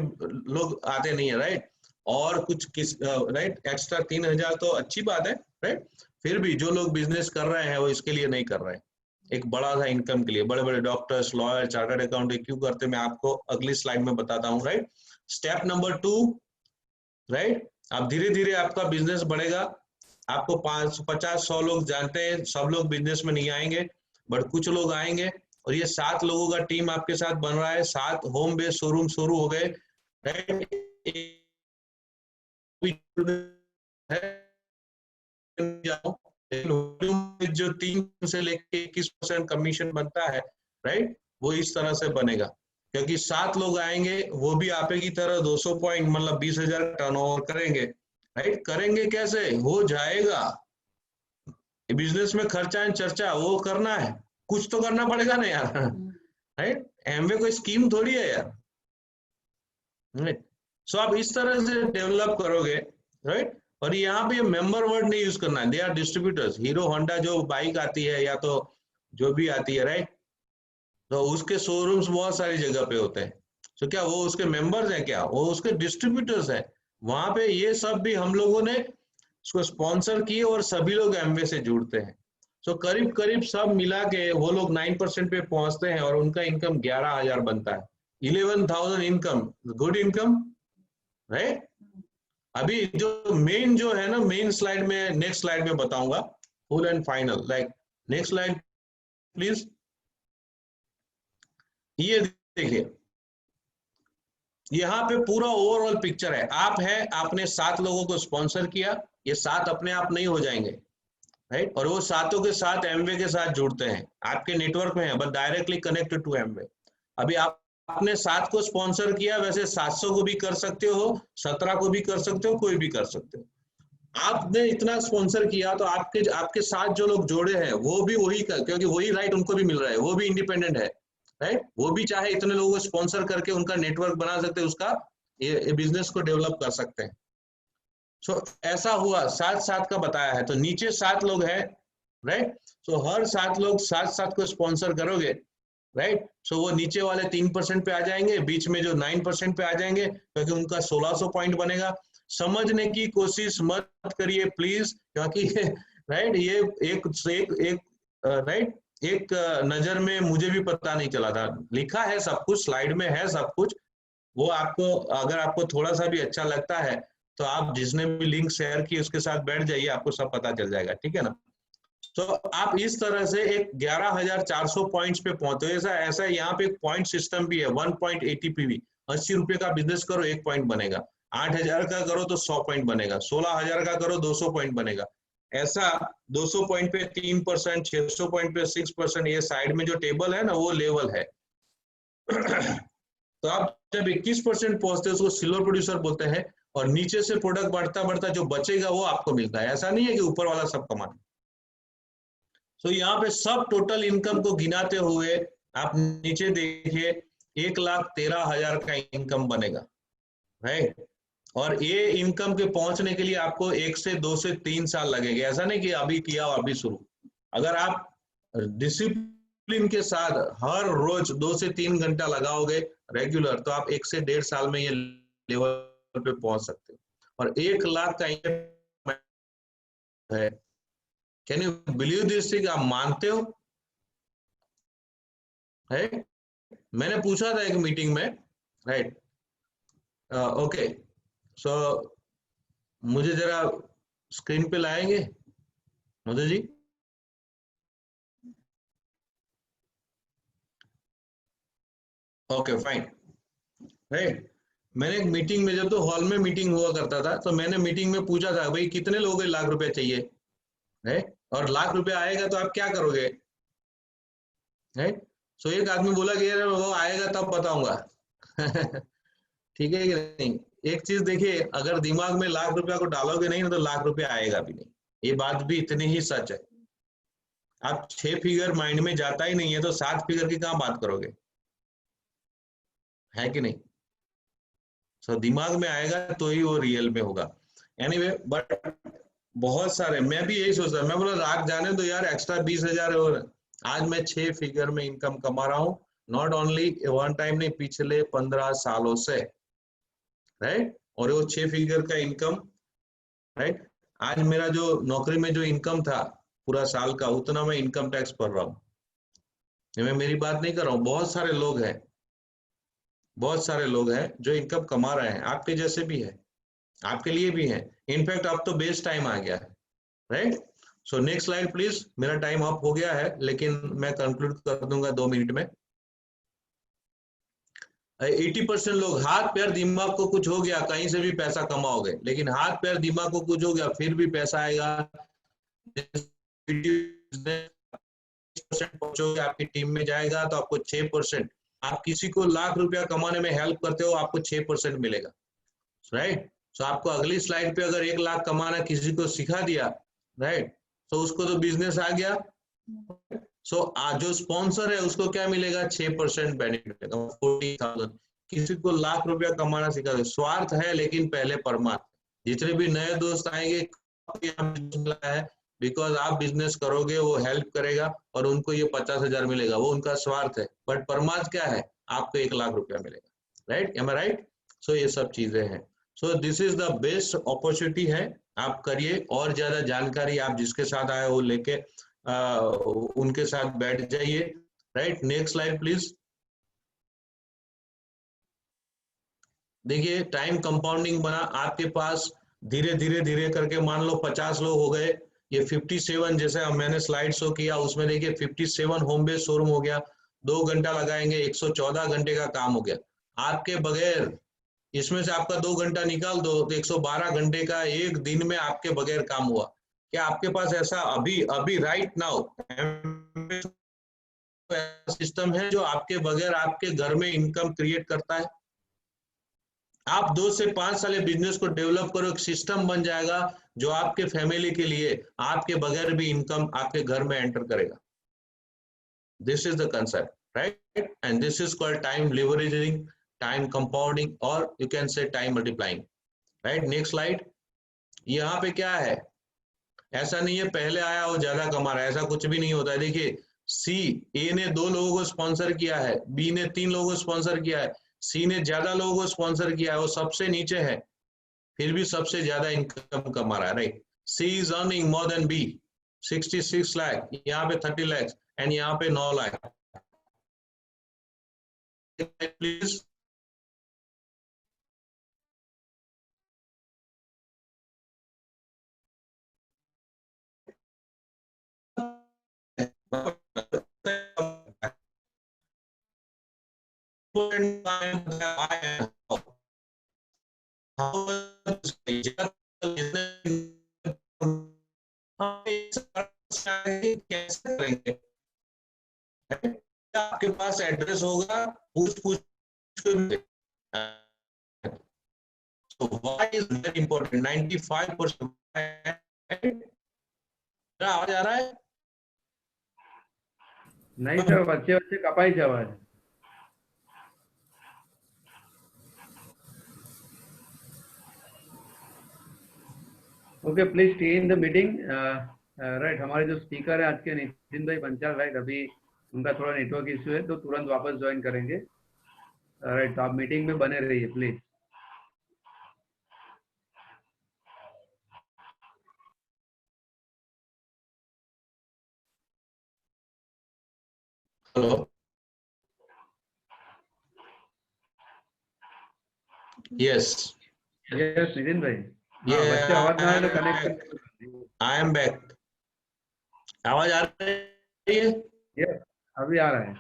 लोग आते नहीं है, राइट। और कुछ किस, राइट, एक्स्ट्रा 3,000 तो अच्छी बात है, राइट। फिर भी जो लोग बिजनेस कर रहे हैं वो इसके लिए नहीं कर रहे हैं, एक बड़ा सा इनकम के लिए। बड़े बड़े डॉक्टर्स, लॉयर, चार्टर्ड अकाउंटेंट क्यों करते हैं, मैं आपको अगली स्लाइड में बताता हूँ, राइट। स्टेप नंबर 2, राइट, अब धीरे धीरे आपका बिजनेस बढ़ेगा। आपको 50-100 लोग जानते हैं, सब लोग बिजनेस में नहीं आएंगे, बट कुछ लोग आएंगे, और ये 7 लोगों का टीम आपके साथ बन रहा है। 7 होम बेस्ड शोरूम शुरू हो गए, राइट। जो 3 से लेके 21% कमीशन बनता है, राइट, वो इस तरह से बनेगा, क्योंकि 7 लोग आएंगे, वो भी आपे की तरह 200 पॉइंट मतलब 20,000 टर्नओवर करेंगे, राइट। करेंगे कैसे, हो जाएगा। बिजनेस में खर्चा एंड चर्चा वो करना है, कुछ तो करना पड़ेगा ना यार, राइट। एमवे कोई स्कीम थोड़ी है यार, राइट। सो आप इस तरह से डेवलप करोगे, राइट। और यहाँ पे मेंबर वर्ड नहीं यूज करना है, they are distributors. Hero Honda जो बाइक आती है या तो जो भी आती है, राइट, तो उसके शोरूम्स बहुत सारी जगह पे होते हैं। तो क्या वो उसके मेंबर्स हैं, क्या वो उसके डिस्ट्रीब्यूटर्स हैं? वहां पे ये सब भी हम लोगों ने उसको स्पॉन्सर किए और सभी लोग एमवे से जुड़ते हैं। सो करीब करीब सब मिला के वो लोग 9% पे पहुंचते हैं और उनका इनकम 11,000 बनता है। 11,000 इनकम, गुड इनकम, राइट। अभी जो मेन जो है ना, मेन स्लाइड में, नेक्स्ट स्लाइड में बताऊंगा, full and final, like next slide please. ये देखिए, यहाँ पे पूरा ओवरऑल पिक्चर है। आप है, आपने 7 लोगों को स्पॉन्सर किया, ये 7 अपने आप नहीं हो जाएंगे, राइट, और वो 7 के साथ एमवे के साथ जुड़ते हैं, आपके नेटवर्क में है, but directly connected to Amway. अभी आपने 7 को स्पॉन्सर किया, वैसे 700 को भी कर सकते हो, 17 को भी कर सकते हो, कोई भी कर सकते हो। आपने इतना स्पॉन्सर किया तो आपके साथ जो लोग जोड़े हैं वो भी वही कर, क्योंकि वही राइट उनको भी मिल रहा है, वो भी इंडिपेंडेंट है, राइट। वो भी चाहे इतने लोगों को स्पॉन्सर करके उनका नेटवर्क बना सकते हैं, उसका ये बिजनेस को डेवलप कर सकते हैं। सो ऐसा हुआ, 7-7 का बताया है, तो नीचे 7 लोग हैं, राइट। सो हर 7 लोग 7-7 को स्पॉन्सर करोगे, राइट। सो वो नीचे वाले 3% पे आ जाएंगे, बीच में जो 9% पे आ जाएंगे, क्योंकि उनका 1600 पॉइंट बनेगा। समझने की कोशिश मत करिए प्लीज, क्योंकि राइट, ये एक से एक राइट, एक नजर में मुझे भी पता नहीं चला था। लिखा है सब कुछ, स्लाइड में है सब कुछ, वो आपको, अगर आपको थोड़ा सा भी अच्छा लगता है तो आप जिसने भी लिंक शेयर की उसके साथ बैठ जाइए, आपको सब पता चल जाएगा, ठीक है ना। तो आप इस तरह से एक 11,400 पॉइंट्स पे पहुंचे। ऐसा यहाँ पे एक पॉइंट सिस्टम भी है, 1.80 पीवी। 80 रुपए का बिजनेस करो, 1 पॉइंट बनेगा। 8,000 का करो तो 100 पॉइंट बनेगा। 16,000 का करो 200 पॉइंट बनेगा। ऐसा 200 पॉइंट पे 3%, 600 पॉइंट पे 6%, ये साइड में जो टेबल है ना, वो लेवल है। तो आप जब 21% पहुंचते हैं उसको सिल्वर प्रोड्यूसर बोलते हैं, और नीचे से प्रोडक्ट बढ़ता बढ़ता जो बचेगा वो आपको मिलता है। ऐसा नहीं है कि ऊपर वाला सब कमाना। तो यहाँ पे सब टोटल इनकम को गिनाते हुए आप नीचे देखिए, 1,13,000 का इनकम बनेगा, राइट। और ये इनकम के पहुंचने के लिए आपको 1 से 2 से 3 साल लगेंगे। ऐसा नहीं कि अभी किया और अभी शुरू। अगर आप डिसिप्लिन के साथ हर रोज 2 से 3 घंटा लगाओगे रेगुलर, तो आप 1 से 1.5 साल में ये लेवल पे पहुंच सकते हो। और 1 लाख का इनकम है। Can you believe this thing? आप मानते हो? है, मैंने पूछा था एक मीटिंग में, राइट। ओके, सो मुझे जरा स्क्रीन पे लाएंगे Madhu ji? Okay fine, right. मैंने एक मीटिंग में, जब तो हॉल में मीटिंग हुआ करता था, तो मैंने मीटिंग में पूछा था, भाई कितने लोगों को लाख रुपए चाहिए है, और लाख रुपए आएगा तो आप क्या करोगे, है। सो एक आदमी बोला कि यार वो आएगा तब बताऊंगा। ठीक है कि नहीं? एक चीज देखिए, अगर दिमाग में लाख रुपया को डालोगे नहीं ना, तो लाख रुपया आएगा भी नहीं। ये बात भी इतनी ही सच है। आप 6 फिगर माइंड में जाता ही नहीं है तो 7 फिगर की कहां बात करोगे, है कि नहीं? सो दिमाग में आएगा तो ही वो रियल में होगा। एनीवे, बट बहुत सारे, मैं भी यही सोचता, मैं बोला रात जाने तो यार, एक्स्ट्रा 20,000 और आज मैं 6 फिगर में इनकम कमा रहा हूँ, नॉट ओनली वन टाइम नहीं, पिछले 15 सालों से, राइट। और वो 6 फिगर का इनकम, राइट। आज मेरा जो नौकरी में जो इनकम था पूरा साल का, उतना मैं इनकम टैक्स भर रहा हूँ। मैं मेरी बात नहीं कर रहा हूँ, बहुत सारे लोग हैं, बहुत सारे लोग हैं जो इनकम कमा रहे हैं, आपके जैसे भी है, आपके लिए भी है। इनफैक्ट अब तो बेस्ट टाइम आ गया है, right. So next slide please. मेरा टाइम अप हो गया है, लेकिन मैं कंक्लूड कर दूंगा 2 मिनट में। 80% लोग हाथ पैर दिमाग को कुछ हो गया, कहीं से भी पैसा कमाओगे, लेकिन हाथ पैर दिमाग को कुछ हो गया फिर भी पैसा आएगा। पहुंचोगे, आपकी टीम में जाएगा तो आपको 6%। आप किसी को लाख रुपया कमाने में हेल्प करते हो, आपको 6% मिलेगा, राइट। सो आपको अगली स्लाइड पे अगर 1 लाख कमाना किसी को सिखा दिया, राइट, तो उसको तो बिजनेस आ गया। सो जो स्पॉन्सर है उसको क्या मिलेगा? 6% बेनिफिट मिलेगा, 40,000। किसी को लाख रुपया कमाना सिखा दे, स्वार्थ है लेकिन पहले परमार्थ। जितने भी नए दोस्त आएंगे है बिकॉज आप बिजनेस करोगे, वो हेल्प करेगा और उनको ये 50,000 मिलेगा, वो उनका स्वार्थ है। बट परमार्थ क्या है? आपको 1 लाख रुपया मिलेगा, राइट। M I right? सो ये सब चीजें हैं। सो this is the best opportunity है, आप करिए। और ज्यादा जानकारी आप जिसके साथ आए हो लेके उनके साथ बैठ जाइए, राइट। Next slide please. देखिए टाइम कंपाउंडिंग बना आपके पास, धीरे धीरे धीरे करके मान लो 50 लोग हो गए, ये 57 जैसे मैंने स्लाइड शो किया उसमें देखिए 57 होम बेस्ड शोरूम हो गया। 2 घंटा लगाएंगे, 114 घंटे का काम हो गया आपके बगैर। इसमें से आपका 2 घंटा निकाल दो तो 112 घंटे का एक दिन में आपके बगैर काम हुआ। क्या आपके पास ऐसा अभी अभी राइट नाउ सिस्टम है जो आपके बगैर आपके घर में इनकम क्रिएट करता है? आप 2 से 5 साल बिजनेस को डेवलप करो, एक सिस्टम बन जाएगा जो आपके फैमिली के लिए आपके बगैर भी इनकम आपके घर में एंटर करेगा। This is the concept, right. And this is called time leveraging, time compounding, और you can say time multiplying, right. Next slide. यहाँ पे क्या है? ऐसा नहीं है पहले आया वो ज्यादा कमा रहा है, ऐसा कुछ भी नहीं होता है। देखिए ए ने 2 लोगों को स्पॉन्सर किया है, बी ने 3 लोगों को स्पॉन्सर किया है, सी ने ज्यादा लोगों को स्पॉन्सर किया है, वो सबसे नीचे है, फिर भी सबसे ज्यादा इनकम कमा रहा है, right. She is earning more than B, 66 lakh, यहाँ पे 30 लाख एंड यहाँ पे 9 लाख। प्लीज। कैसे करेंगे? आपके पास एड्रेस होगा, पूछ पूछ so why is very important? 95% आवाज आ रहा है? नहीं सर, बच्चे बच्चे कपाई से आवाज। Okay, please stay in the meeting, right. हमारे जो स्पीकर है आज के नितिन भाई पंचाल, राइट, अभी उनका थोड़ा नेटवर्क इश्यू है तो तुरंत वापस ज्वाइन करेंगे, राइट। तो आप मीटिंग में बने रहिए please. Hello, yes yes Nitin भाई, बच्चे आवाज ना आए तो कनेक्ट। I am back. आवाज आ रही है? यस, अभी आ रहा है।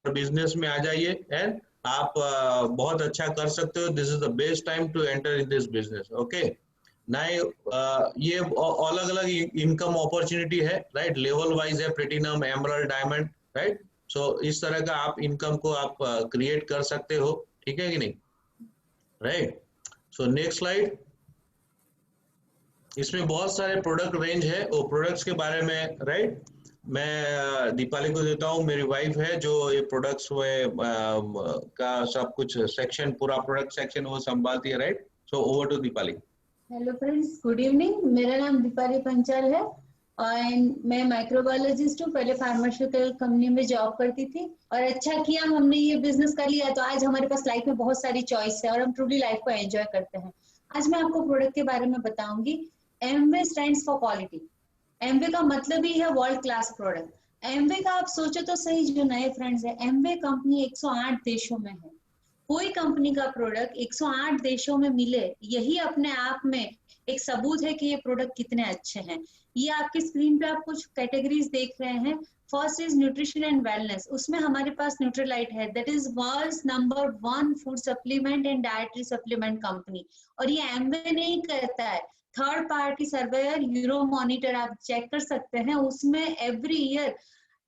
तो बिजनेस में आ जाइए एंड आप बहुत अच्छा कर सकते हो। This is the best time to enter in this business, okay. नए ये अलग अलग इनकम अपॉर्चुनिटी है, राइट। लेवल वाइज है, platinum, emerald, diamond, right. So इस तरह का आप इनकम को आप क्रिएट कर सकते हो, ठीक है कि नहीं, राइट। सो नेक्स्ट स्लाइड। इसमें बहुत सारे प्रोडक्ट रेंज है, वो प्रोडक्ट्स के बारे में, राइट, मैं दीपाली को देता हूँ, मेरी वाइफ है जो ये प्रोडक्ट्स का सब कुछ सेक्शन, पूरा प्रोडक्ट सेक्शन वो संभालती है, right. So over to Deepali. Hello friends, good evening. मेरा नाम दीपाली पंचाल है और मैं माइक्रोबायोलॉजिस्ट हूँ, पहले फार्मास्यूटिकल कंपनी में जॉब करती थी और अच्छा किया हमने ये बिजनेस कर लिया, तो आज हमारे पास लाइफ में बहुत सारी चॉइस है और हम ट्रूली लाइफ को एंजॉय करते हैं। आज मैं आपको प्रोडक्ट के बारे में बताऊंगी। Amway stands for quality. Amway का मतलब ही है वर्ल्ड क्लास प्रोडक्ट। एमवे का आप सोचो तो सही, जो नए फ्रेंड्स है, एमवे कंपनी 108 देशों में है। कोई कंपनी का प्रोडक्ट 108 देशों में मिले, यही अपने आप में एक सबूत है कि ये प्रोडक्ट कितने अच्छे हैं। ये आपकी स्क्रीन पे आप कुछ कैटेगरीज देख रहे हैं। First is nutrition and wellness, उसमें हमारे पास न्यूट्रीलाइट है, that is world's number 1 food supplement and dietary supplement company. और ये एमवे नहीं करता है, third party surveyor Euromonitor आप चेक कर सकते हैं, उसमें एवरी ईयर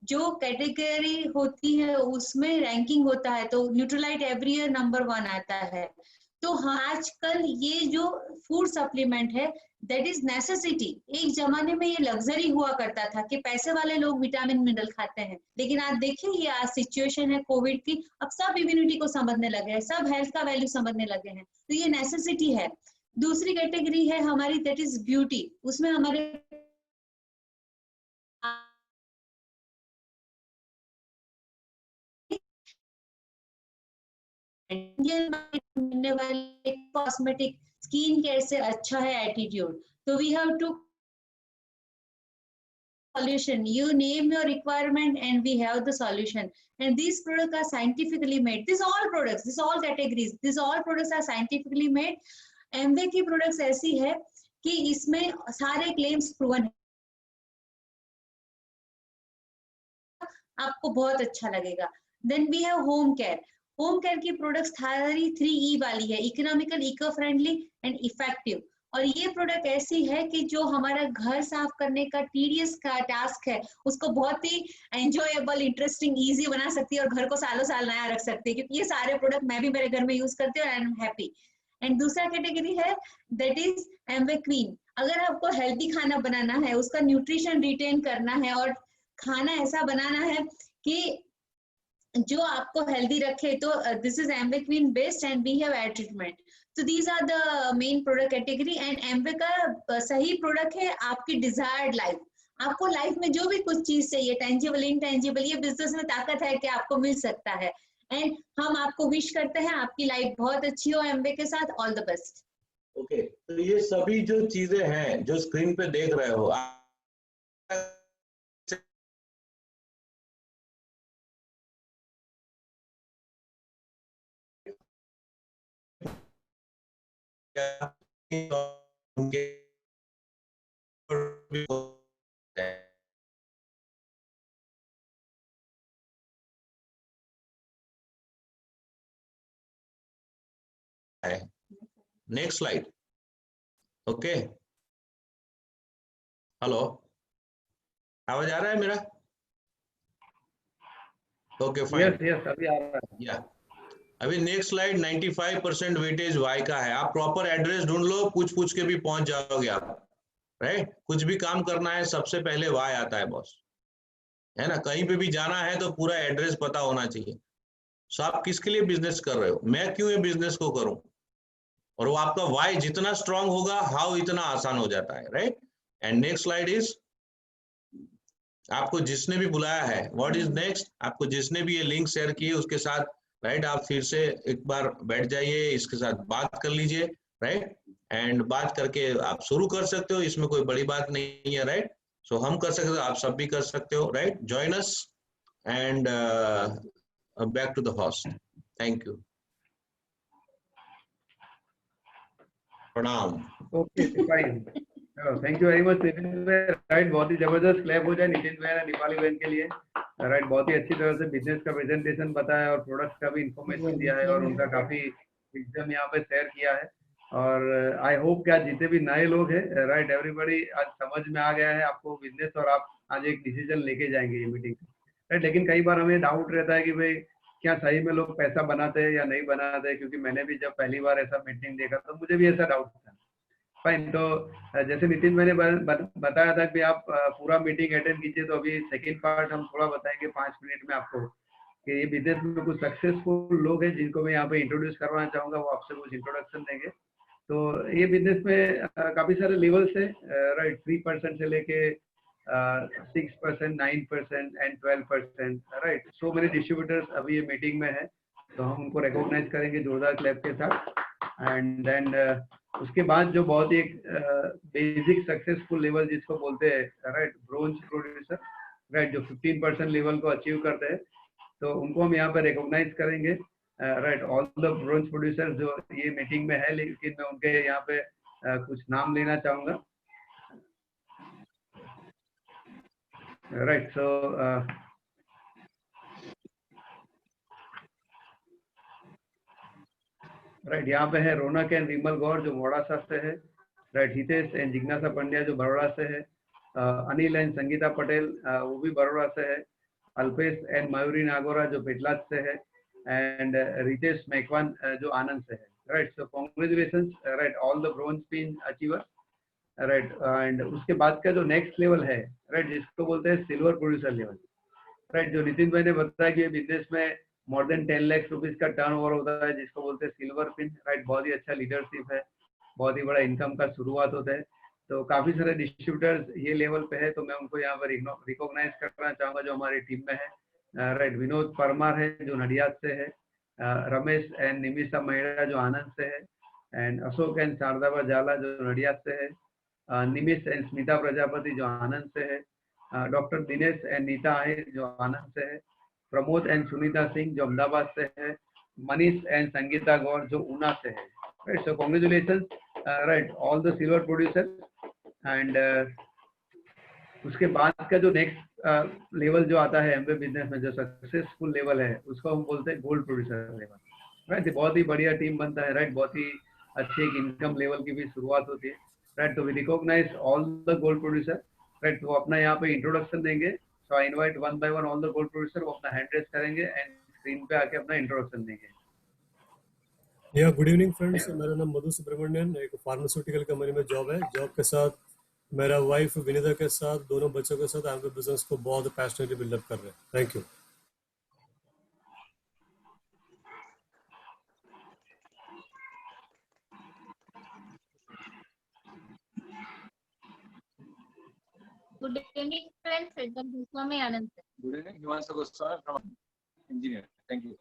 जो कैटेगरी होती है उसमें रैंकिंग होता है, तो न्यूट्रीलाइट एवरी ईयर नंबर 1 आता है। तो हाँ, आजकल ये जो फूड सप्लीमेंट है दैट इज नेसेसिटी। एक जमाने में ये लग्जरी हुआ करता था कि पैसे वाले लोग विटामिन मिनरल खाते हैं, लेकिन आज देखिए ये आज सिचुएशन है कोविड की, अब सब इम्यूनिटी को समझने लगे हैं, सब हेल्थ का वैल्यू समझने लगे हैं, तो ये नेसेसिटी है। दूसरी कैटेगरी है हमारी दैट इज ब्यूटी, उसमें हमारे मिलने वाले कॉस्मेटिक स्किन केयर से अच्छा है एटीट्यूड। तो we have to solution, you name your requirement and we have the solution, and these products are scientifically made. These all products, these all categories, these all products are scientifically made. Amway की products ऐसी है कि इसमें सारे claims proven है, आपको बहुत अच्छा लगेगा। Then we have home care. Home care की प्रोडक्ट्स सारी 3E वाली है, economical, eco friendly and effective. और ये प्रोडक्ट ऐसी है कि जो हमारा घर साफ करने का टीडियस का टास्क है उसको बहुत ही एंजॉयबल, इंटरेस्टिंग, इजी बना सकती है और घर को सालों साल नया रख सकती है, क्योंकि ये सारे प्रोडक्ट मैं भी मेरे घर में यूज करती हूँ and I am happy. And दूसरा कैटेगरी है दैट इज एमवे क्वीन। अगर आपको हेल्दी खाना बनाना है, उसका न्यूट्रिशन रिटेन करना है और खाना ऐसा बनाना है कि जो आपको हेल्दी रखे, तो this is Amway queen based and we have ad treatment. तो these are the main product category. And Amway का सही प्रोडक्ट है आपकी डिजायर्ड लाइफ। आपको लाइफ में जो भी कुछ चीज चाहिए, टेंजिबल, इनटेंजिबल, ये बिजनेस में ताकत है कि आपको मिल सकता है। एंड हम आपको विश करते हैं आपकी लाइफ बहुत अच्छी हो एमवे के साथ। All the best. ओके, तो ये सभी जो चीजें हैं जो स्क्रीन पे देख रहे हो, नेक्स्ट स्लाइड। ओके, हेलो, आवाज आ रहा है मेरा? Okay fine. यस यस, अभी आ रहा है। या अभी नेक्स्ट स्लाइड। 95% वेटेज वाई का है। आप प्रॉपर एड्रेस ढूंढ लो, पूछ के भी पहुंच जाओगे आप, राइट? कुछ भी काम करना है सबसे पहले वाई आता है बॉस, है ना? कहीं पे भी जाना है तो पूरा एड्रेस पता होना चाहिए। सो आप किसके लिए बिजनेस कर रहे हो, मैं क्यों ये बिजनेस को करूं, और वो आपका वाई जितना स्ट्रांग होगा हाउ इतना आसान हो जाता है, right? And next slide is, आपको जिसने भी बुलाया है, व्हाट इज नेक्स्ट, आपको जिसने भी ये लिंक शेयर की है उसके साथ, राइट, आप फिर से एक बार बैठ जाइए, इसके साथ बात कर लीजिए, राइट? एंड बात करके आप शुरू कर सकते हो, इसमें कोई बड़ी बात नहीं है, राइट? सो हम कर सकते हो, आप सब भी कर सकते हो, right? Join us and back to the host. Thank you, प्रणाम। Okay fine, thank you very much Nitin भाई। राइट, बहुत ही जबरदस्त क्लैप हो जाए नितिन भाई और नेपाली बहन के लिए। राइट, बहुत ही अच्छी तरह से बिजनेस का प्रेजेंटेशन बताया और प्रोडक्ट्स का भी इंफॉर्मेशन दिया है और उनका काफी विजडम यहाँ पे शेयर किया है। और आई होप कि आज जितने भी नए लोग हैं, राइट, एवरीबॉडी आज समझ में आ गया है आपको बिजनेस, और आप आज एक डिसीजन लेके जाएंगे ये मीटिंग से, राइट? लेकिन कई बार हमें डाउट रहता है कि भाई क्या सही में लोग पैसा बनाते हैं या नहीं बनाते, क्योंकि मैंने भी जब पहली बार ऐसा मीटिंग देखा तो मुझे भी ऐसा डाउट था। फाइन, तो जैसे नितिन मैंने बताया था कि आप पूरा मीटिंग अटेंड कीजिए, तो अभी सेकंड पार्ट हम थोड़ा बताएंगे 5 मिनट में आपको कि ये बिजनेस में कुछ सक्सेसफुल लोग हैं जिनको मैं यहाँ पे इंट्रोड्यूस करवाना चाहूंगा, वो आपसे कुछ इंट्रोडक्शन देंगे। तो ये बिजनेस में काफी सारे लेवल्स है, राइट? 3% से लेके 6%, 9% and 12%, right. So many distributors अभी ये मीटिंग में है, तो हम उनको रिकॉग्नाइज करेंगे जोरदार क्लैप के साथ. एंड देन उसके बाद जो बहुत ही बेसिक सक्सेसफुल लेवल जिसको बोलते हैं, राइट, ब्रोंज प्रोड्यूसर, राइट, जो 15% लेवल को अचीव करते हैं, तो उनको हम यहाँ पे रिकॉग्नाइज करेंगे. Right, all the bronze producer जो ये मीटिंग में है, लेकिन मैं उनके यहाँ पे कुछ नाम लेना चाहूंगा. राइट, सो राइट, यहाँ पे है रौनक एंड विमल गौर जो मोड़ासा से है. राइट, हितेश एंड जिज्ञासा पंड्या जो बड़ौदा से है. अनिल एंड संगीता पटेल वो भी बड़ौदा से है. अल्पेश एंड मयूरी नागोरा जो पेटलाद से है. एंड रितेश मेकवान जो आनंद से है. Right, so congratulation, right, all the bronze pin achiever. Right, and उसके बाद का जो नेक्स्ट लेवल है, राइट, जिसको बोलते हैं सिल्वर प्रोड्यूसर लेवल. राइट, जो नितिन भाई ने बताया कि बिजनेस में मोर देन 10 लाख रुपीज का टर्नओवर होता है, जिसको बोलते हैं सिल्वर पिन. राइट, बहुत ही अच्छा लीडरशिप है, बहुत ही बड़ा इनकम का शुरुआत होता है. तो काफी सारे डिस्ट्रीब्यूटर्स ये लेवल पे है, तो मैं उनको यहाँ पर रिकॉग्नाइज करना चाहूंगा जो हमारी टीम में है. राइट, विनोद परमार है जो नडियाद से है. रमेश एंड निमिषा महिड़ा जो आनंद से है. एंड अशोक एंड शारदाबा जाला जो नडियाद से है. निमिष एंड स्मिता प्रजापति जो आनंद से है. डॉक्टर दिनेश एंड नीता आहिर जो आनंद से है. प्रमोद एंड सुनीता सिंह जो अहमदाबाद से है. मनीष एंड संगीता गौर जो ऊना से है. Right, so congratulation, right, all the silver producer. And उसके बाद का जो नेक्स्ट लेवल जो आता है एमवे बिजनेस में, जो सक्सेसफुल लेवल है, उसको हम बोलते हैं गोल्ड प्रोड्यूसर लेवल. राइट, बहुत ही बढ़िया टीम बनता है. राइट, बहुत ही अच्छी एक इनकम लेवल की भी शुरुआत होती है. राइट, तो we recognize all the gold producer. Right, तो अपना यहाँ पे इंट्रोडक्शन देंगे. So I invite one by one all the gold producer. वो अपना हैंड रेस करेंगे एंड स्क्रीन पे आके अपना इंट्रोडक्शन देंगे. या गुड इवनिंग फ्रेंड्स, मेरा नाम मधु सुब्रमण्यन, एक फार्मास्यूटिकल कंपनी में जॉब है. जॉब के साथ मेरा वाइफ विनीता के साथ, दोनों बच्चों के साथ एमवे बिजनेस को बहुत पैशनेटली बिल्डअप कर रहे हैं. Thank you. Good evening, friends. Welcome to Swami Anand. Good evening, Himanshu Goswami from Engineer. Thank you.